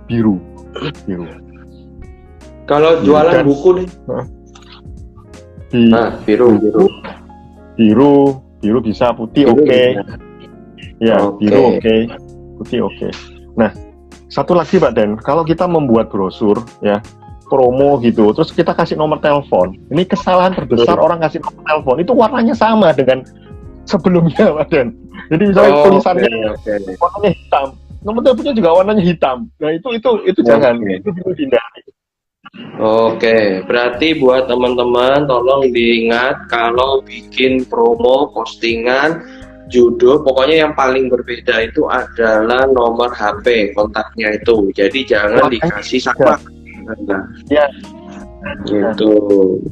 biru. Kalau jualan buku nih, biru. Biru bisa, putih oke. Ya, biru oke, putih oke. Nah, satu lagi Pak Den, kalau kita membuat brosur ya, promo gitu, terus kita kasih nomor telepon. Ini kesalahan terbesar orang kasih nomor telepon, itu warnanya sama dengan sebelumnya Pak Den. Jadi misalnya tulisannya warnanya hitam, nomor teleponnya juga warnanya hitam. Nah, itu jangan, itu perlu dihindari. Oke, berarti buat teman-teman tolong diingat kalau bikin promo, postingan, judul, pokoknya yang paling berbeda itu adalah nomor HP kontaknya itu. Jadi jangan dikasih sama. Ya. Gitu.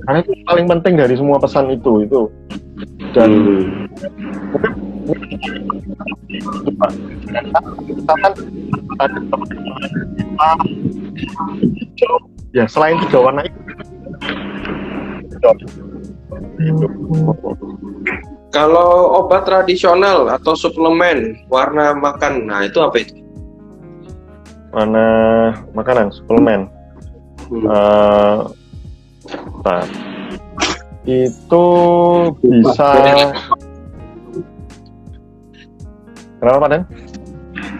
Karena itu paling penting dari semua pesan itu. Dan ya selain 3 warna itu. Kalau obat tradisional atau suplemen warna makan, nah itu apa itu? Warna makanan, suplemen. Itu bisa. Kenapa Pak Den?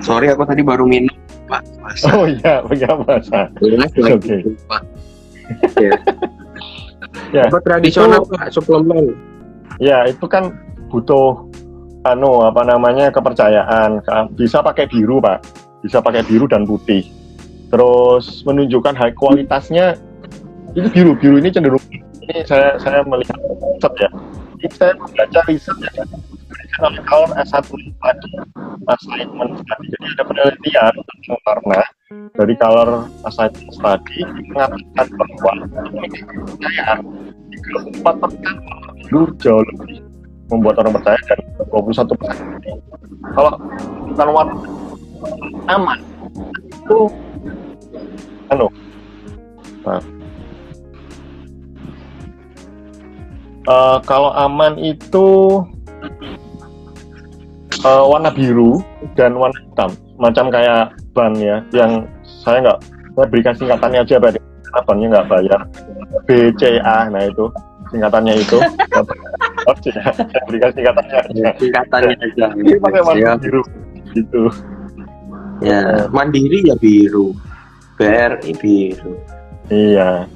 Sorry, aku tadi baru minum Pak. Oh iya, basah. Oke. Ya, obat tradisional Pak, suplemen. Ya, itu kan butuh kepercayaan. Bisa pakai biru, Pak. Bisa pakai biru dan putih. Terus menunjukkan high kualitasnya itu biru. Biru ini cenderung, ini saya melihat riset ya. Ini saya membaca riset ya. Color S1 assignment tadi. Jadi ada penelitian tentang warna dari color assignment tadi mengatakan bahwa kepercayaan 34% biru jauh lebih membuat orang percaya dan 21% kalau bukan warna aman itu kalau aman itu warna biru dan warna hitam, macam kayak ban ya, yang saya berikan singkatannya aja, karena bannya nggak bayar, BCA, nah itu singkatannya itu. Saya berikan singkatannya aja. Ini pakai warna biru, gitu. Ya, Mandiri ya biru, BRI biru. Iya,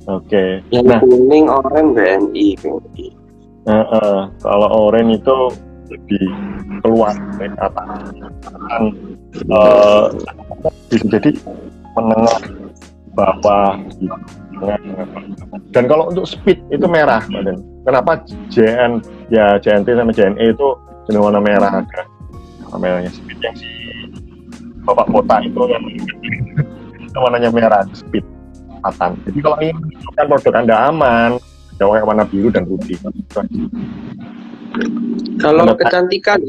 oke. Yang kuning, oranye BNI. Kalau oranye itu lebih keluar dari atas, bisa jadi menengah bawah gitu. Dan kalau untuk speed itu merah, Badan. Kenapa JNT sama JNE itu jenis warna merah agak merahnya, speed yang si bapak kota itu yang itu warnanya merah, speed patan. Jadi kalau ingin menunjukkan produk Anda aman, jauh warna biru dan putih. Kalau kecantikan.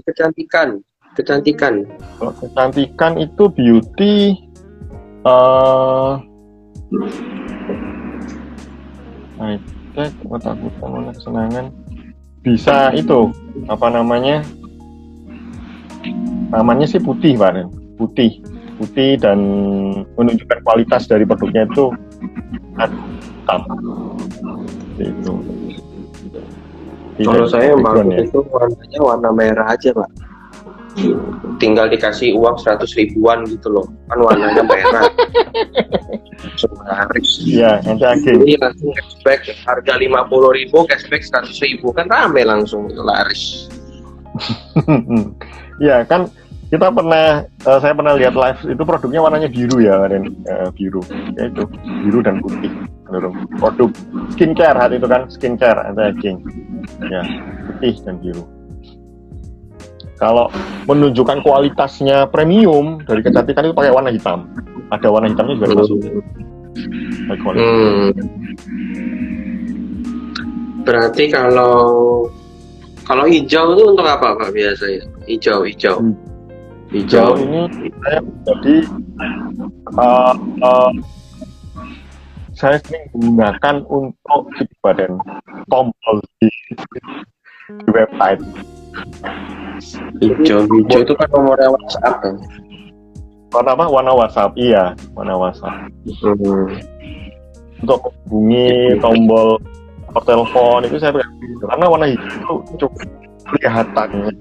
Kalau kecantikan itu beauty, ketakutan, mana kesenangan. Bisa itu namanya sih putih, Pak. Putih dan menunjukkan kualitas dari produknya itu hitam. Itu. Kalau saya yang bagus itu warnanya warna merah aja Pak, tinggal dikasih uang 100 ribuan gitu loh, kan warnanya merah. Laris. Iya, nanti akhir. Jadi langsung cashback harga 50.000, cashback 100.000, kan rame langsung laris. Ya kan Saya pernah lihat live itu produknya warnanya biru ya kemarin, biru, ya itu biru dan putih. Produk skincare hari itu kan skincare anti-aging, ya putih dan biru. Kalau menunjukkan kualitasnya premium dari kecantikan itu pakai warna hitam. Ada warna hitamnya juga termasuk. Berarti kalau hijau itu untuk apa Pak biasanya? Hijau ini saya jadi saya sering menggunakan untuk badan tombol di website. Hijau itu kan nomornya WhatsApp kan? Warna apa? Warna WhatsApp, iya, warna WhatsApp. Untuk menghubungi tombol telepon itu saya pakai karena warna hijau itu cukup kelihatan.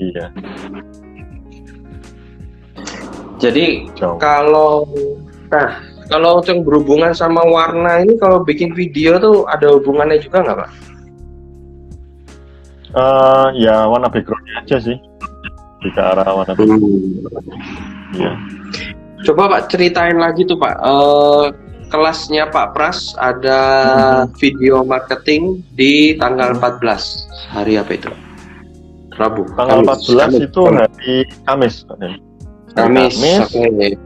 Iya. Jadi kalau yang berhubungan sama warna ini, kalau bikin video tuh ada hubungannya juga nggak Pak? Ya warna backgroundnya aja sih, di ke arah warna background. Iya. Coba Pak ceritain lagi tuh Pak, kelasnya Pak Pras ada video marketing di tanggal 14, hari apa itu? Rabu. Tanggal 14 itu hari Kamis. Kamis. Okay.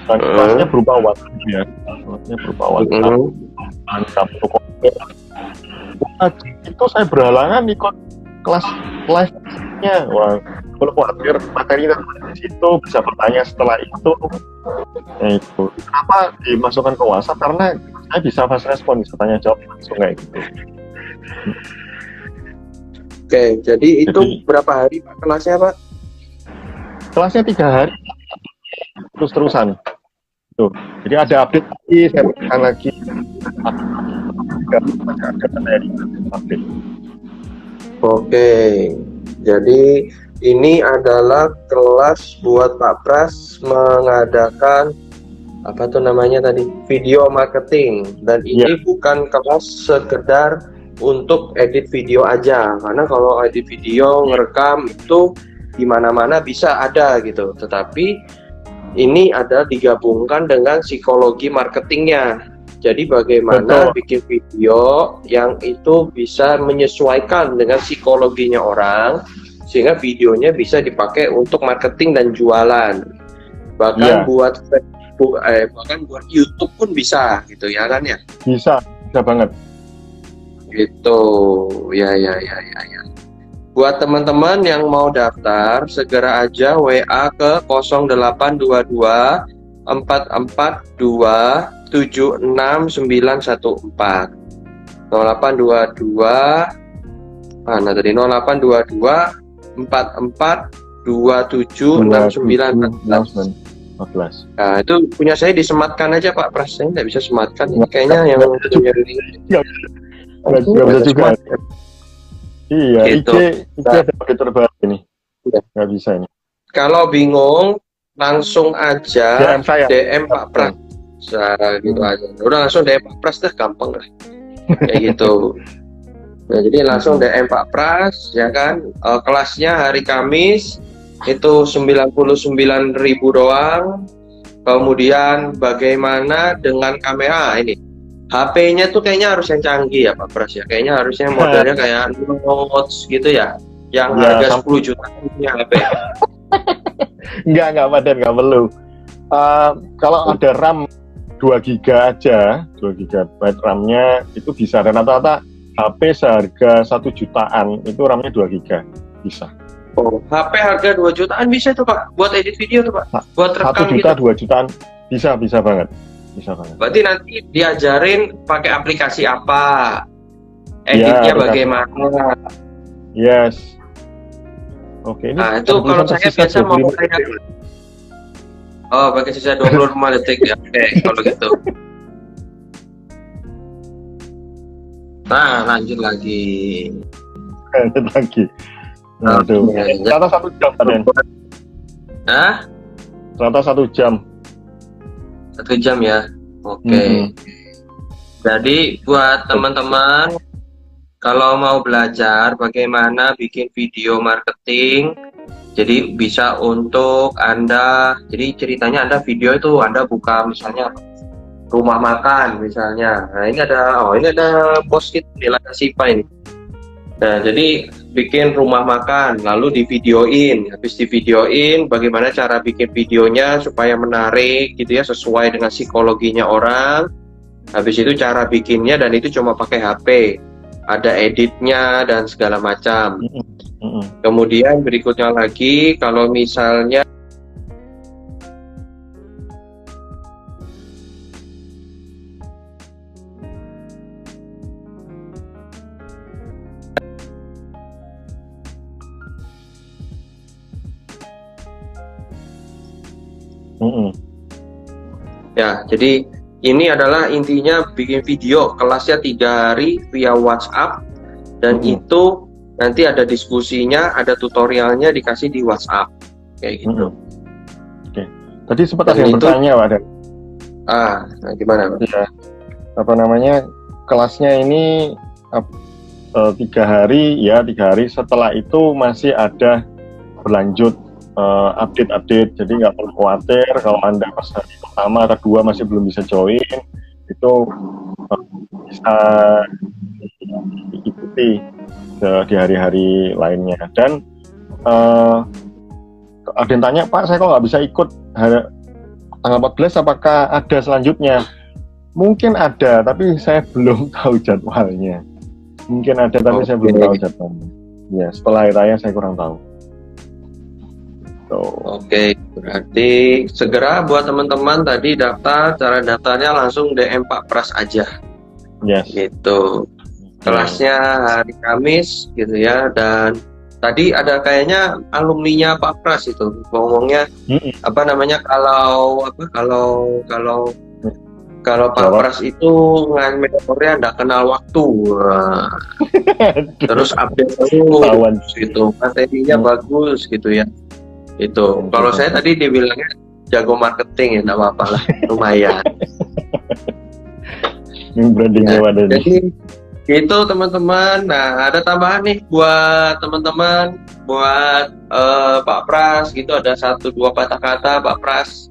Dan kelasnya berupa WhatsApp ya. Kelasnya berupa WhatsApp. Itu saya berhalangan ikut kelas live-nya. Wah, kalau khawatir materi di situ bisa bertanya setelah itu. Ya itu. Kenapa dimasukkan ke WhatsApp? Karena saya bisa fast respon, bisa tanya jawab langsung kayak gitu. Oke, jadi itu berapa hari Pak kelasnya Pak? Kelasnya 3 hari, terus-terusan. Tuh, jadi ada update lagi, saya berikan lagi. Update. Oke, jadi ini adalah kelas buat Pak Pras mengadakan apa tuh namanya tadi, video marketing, dan ini bukan kelas sekedar untuk edit video aja, karena kalau edit video ngerekam itu di mana-mana bisa ada gitu, tetapi ini ada digabungkan dengan psikologi marketingnya. Jadi bagaimana bikin video yang itu bisa menyesuaikan dengan psikologinya orang, sehingga videonya bisa dipakai untuk marketing dan jualan, bahkan buat Facebook, bahkan buat YouTube pun bisa gitu ya kan ya? Bisa banget. Gitu, ya. Buat teman-teman yang mau daftar, segera aja WA ke 0822 442 76914. 0822 mana tadi? 0822 44276914. Nah, itu punya saya disematkan aja Pak Pras, saya nggak bisa sematkan. Ini kayaknya yang punya nggak bisa juga. Iya, gitu. IG ada pakai terbaru ini. Nggak bisa ini. Kalau bingung, langsung aja DM Pak Pras. Gitu aja. Udah langsung DM Pak Pras dah, gampang lah. Kayak gitu. Nah, jadi langsung DM Pak Pras, ya kan. Kelasnya hari Kamis itu 99.000 doang. Kemudian bagaimana dengan kamera ini? HP-nya tuh kayaknya harus yang canggih ya Pak Pras ya. Kayaknya harusnya modelnya kayak Notes gitu ya. Yang harga 10 juta punya HP. Enggak Paden, enggak perlu. Kalau ada RAM 2 GB aja, 2 GB RAM-nya itu bisa. Dan rata-rata HP seharga 1 jutaan itu RAM-nya 2 GB bisa. Oh, HP harga 2 jutaan bisa tuh Pak, buat edit video tuh Pak, buat rekam 1 juta, gitu. 2 jutaan bisa banget. Berarti nanti diajarin pakai aplikasi apa, editnya bagaimana. Yes. Oke, ini nah, itu kalau saya biasa mau kayak pakai sisa 25 detik ya. Oke, kalau gitu. Nah, lanjut lagi. Aduh. Rata 1 jam Paden. Hah? Rata 1 jam. 1 jam ya. Oke. Jadi buat teman-teman, kalau mau belajar bagaimana bikin video marketing, jadi bisa untuk Anda, jadi ceritanya Anda video itu Anda buka misalnya rumah makan misalnya. Nah, ini ada bos kita di Sipa ini. Nah, jadi bikin rumah makan, lalu divideoin. Habis divideoin, bagaimana cara bikin videonya supaya menarik gitu ya, sesuai dengan psikologinya orang. Habis itu cara bikinnya, dan itu cuma pakai HP. Ada editnya dan segala macam. Kemudian berikutnya lagi, kalau misalnya ya, jadi ini adalah intinya bikin video kelasnya 3 hari via WhatsApp, dan itu nanti ada diskusinya, ada tutorialnya dikasih di WhatsApp kayak gitu. Oke. Tadi sempat ada yang bertanya, Pak. Nah, gimana, Pak? Ya, apa namanya, kelasnya ini 3 hari ya, 3 hari. Setelah itu masih ada berlanjut update-update, jadi nggak perlu khawatir kalau Anda pas hari pertama atau 2 masih belum bisa join, itu bisa diikuti di hari-hari lainnya. Dan ada yang tanya, Pak, saya kok nggak bisa ikut tanggal 14, apakah ada selanjutnya? Mungkin ada, tapi saya belum tahu jadwalnya. Mungkin ada, tapi saya belum tahu jadwalnya. Ya, setelah hari raya saya kurang tahu. Oke, berarti segera buat teman-teman tadi daftar, cara daftarnya langsung DM Pak Pras aja. Yes. Gitu. Kelasnya hari Kamis gitu ya, dan tadi ada kayaknya alumninya Pak Pras itu ngomongnya apa namanya, kalau Pak Pras itu mentornya nggak kenal waktu, terus update terus gitu, materinya bagus gitu ya. Itu kalau saya tadi dibilangnya jago marketing ya, nggak apa-apa lah, lumayan. Jadi itu teman-teman. Nah, ada tambahan nih buat teman-teman, buat Pak Pras gitu, ada 1-2 kata-kata Pak Pras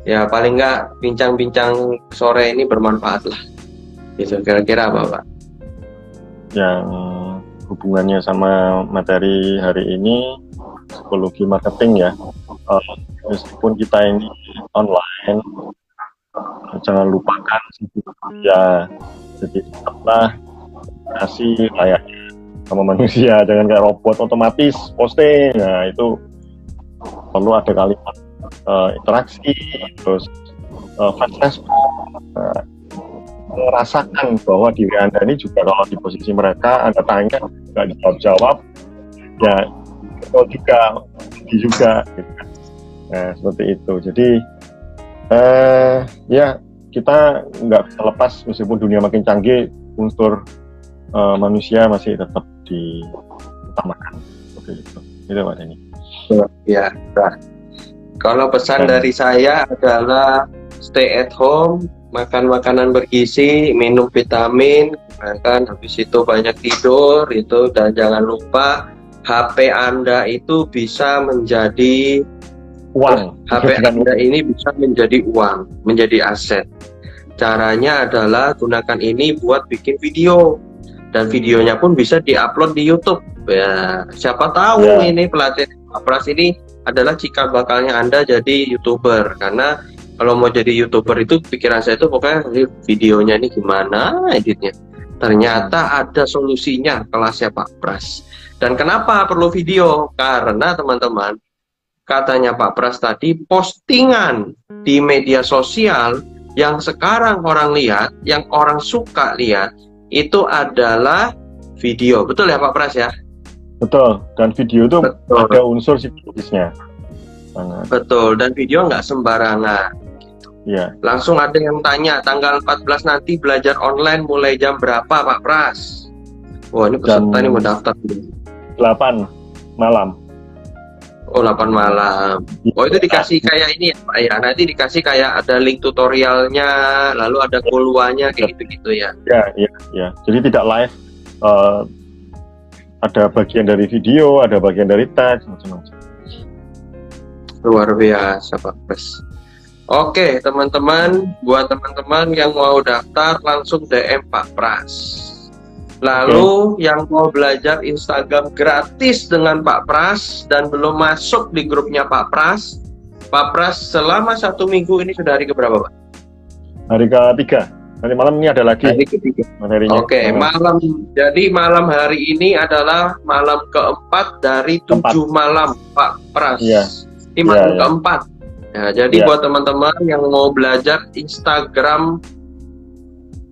ya, paling nggak bincang-bincang sore ini bermanfaat lah gitu. Kira-kira apa, Pak? Yang hubungannya sama materi hari ini, psikologi marketing ya. Meskipun kita ini online, jangan lupakan ya, jadi tetaplah kasih layaknya sama manusia, jangan kayak robot otomatis posting. Nah, itu perlu ada kalimat interaksi, terus merasakan bahwa diri Anda ini juga kalau di posisi mereka, Anda tanya nggak dijawab, ya itu juga gitu. Nah, seperti itu. Jadi ya, kita nggak bisa lepas, meskipun dunia makin canggih, unsur manusia masih tetap diutamakan. Seperti itu. Itu Pak Denny. Ya, kalau pesan dari saya adalah stay at home, makan makanan bergizi, minum vitamin, kan, habis itu banyak tidur itu, dan jangan lupa HP Anda itu bisa menjadi uang. HP Anda ini bisa menjadi uang, menjadi aset. Caranya adalah gunakan ini buat bikin video, dan videonya pun bisa diupload di YouTube. Ya, siapa tahu ini pelatihan Pak Pras ini adalah cikal bakalnya Anda jadi YouTuber. Karena kalau mau jadi YouTuber itu, pikiran saya itu pokoknya videonya ini gimana editnya. Ternyata ada solusinya, kelasnya Pak Pras. Dan kenapa perlu video? Karena teman-teman, katanya Pak Pras tadi, postingan di media sosial yang sekarang orang lihat, yang orang suka lihat, itu adalah video. Betul ya Pak Pras ya? Betul, dan video itu ada unsur psikologisnya. Betul, dan video nggak sembarangan. Ya. Langsung ada yang tanya, tanggal 14 nanti belajar online mulai jam berapa Pak Pras? Wah, ini peserta ini mau daftar. 8 malam. Oh, 8 malam. Oh, itu dikasih kayak ini ya Pak ya? Nanti dikasih kayak ada link tutorialnya, lalu ada kuluanya kayak gitu-gitu ya? Ya. Jadi tidak live ada bagian dari video, ada bagian dari teks, macam-macam. Luar biasa Pak Pras. Oke teman-teman, buat teman-teman yang mau daftar langsung DM Pak Pras. Lalu yang mau belajar Instagram gratis dengan Pak Pras dan belum masuk di grupnya Pak Pras selama 1 minggu ini sudah hari keberapa Pak? Hari ketiga. Nanti malam ini ada lagi hari ketiga materinya. Oke, malam. Jadi malam hari ini adalah malam keempat dari 7 malam Pak Pras. Iya. Ini malam keempat. Ya, jadi buat teman-teman yang mau belajar Instagram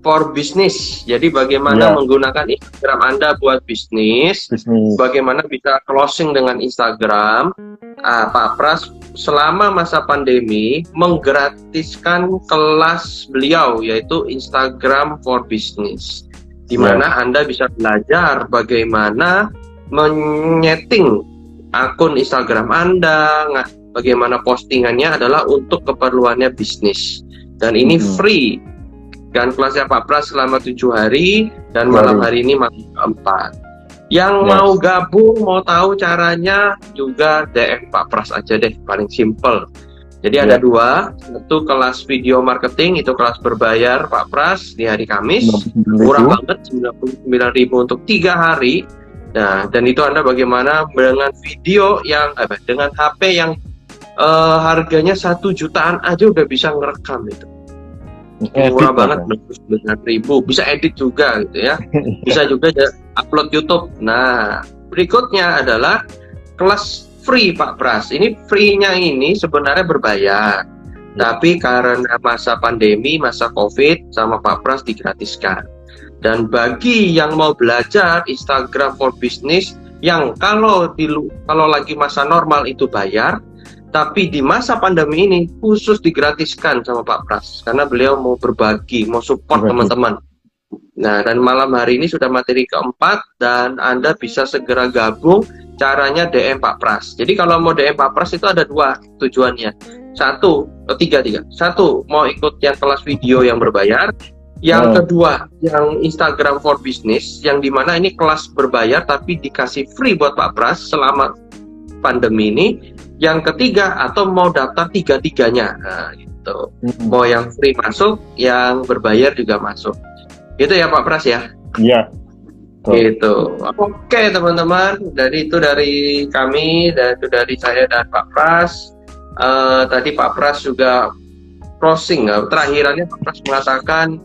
for business, jadi bagaimana menggunakan Instagram Anda buat bisnis, bagaimana bisa closing dengan Instagram. Pak Pras selama masa pandemi menggratiskan kelas beliau yaitu Instagram for business, di mana Anda bisa belajar bagaimana menyeting akun Instagram Anda, bagaimana postingannya adalah untuk keperluannya bisnis, dan ini free. Dan kelasnya Pak Pras selama 7 hari dan malam hari ini malam keempat. Yang mau gabung, mau tahu caranya juga DM Pak Pras aja deh, paling simple. Jadi ada 2, satu kelas video marketing, itu kelas berbayar Pak Pras di hari Kamis, murah banget 99.000 untuk 3 hari. Nah, dan itu Anda bagaimana dengan video yang dengan HP yang harganya 1 jutaan aja udah bisa ngerekam itu. Murah banget, 99.000, bisa edit juga gitu ya, bisa juga upload YouTube. Nah, berikutnya adalah kelas free Pak Pras. Ini free-nya ini sebenarnya berbayar, tapi karena masa pandemi, masa COVID sama Pak Pras digratiskan. Dan bagi yang mau belajar Instagram for business, yang kalau lagi masa normal itu bayar, tapi di masa pandemi ini khusus digratiskan sama Pak Pras karena beliau mau berbagi, mau support teman-teman. Nah, dan malam hari ini sudah materi keempat dan Anda bisa segera gabung. Caranya DM Pak Pras. Jadi kalau mau DM Pak Pras itu ada 2 tujuannya. Tiga. Satu, mau ikut yang kelas video yang berbayar. Yang kedua, yang Instagram for business, yang dimana ini kelas berbayar tapi dikasih free buat Pak Pras selama pandemi ini. Yang ketiga, atau mau daftar 3-tiganya, nah gitu. Mau yang free masuk, yang berbayar juga masuk. Gitu ya Pak Pras ya? Iya. Gitu. Oke teman-teman, dari kami, dan itu dari saya dan Pak Pras. Tadi Pak Pras juga closing, terakhirannya Pak Pras mengatakan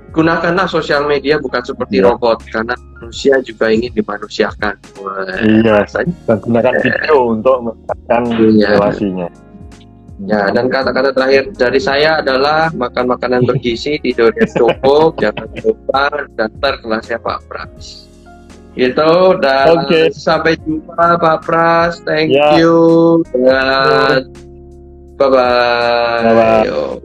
gunakanlah sosial media bukan seperti robot, karena manusia juga ingin dimanusiakan. Iya, dan gunakan video untuk mendapatkan relasinya. Ya, dan kata-kata terakhir dari saya adalah makan makanan bergizi, tidur yang cukup, jangan lupa daftar kelasnya Pak Pras. Gitu, dan sampai jumpa Pak Pras. Thank you. Dan bye-bye.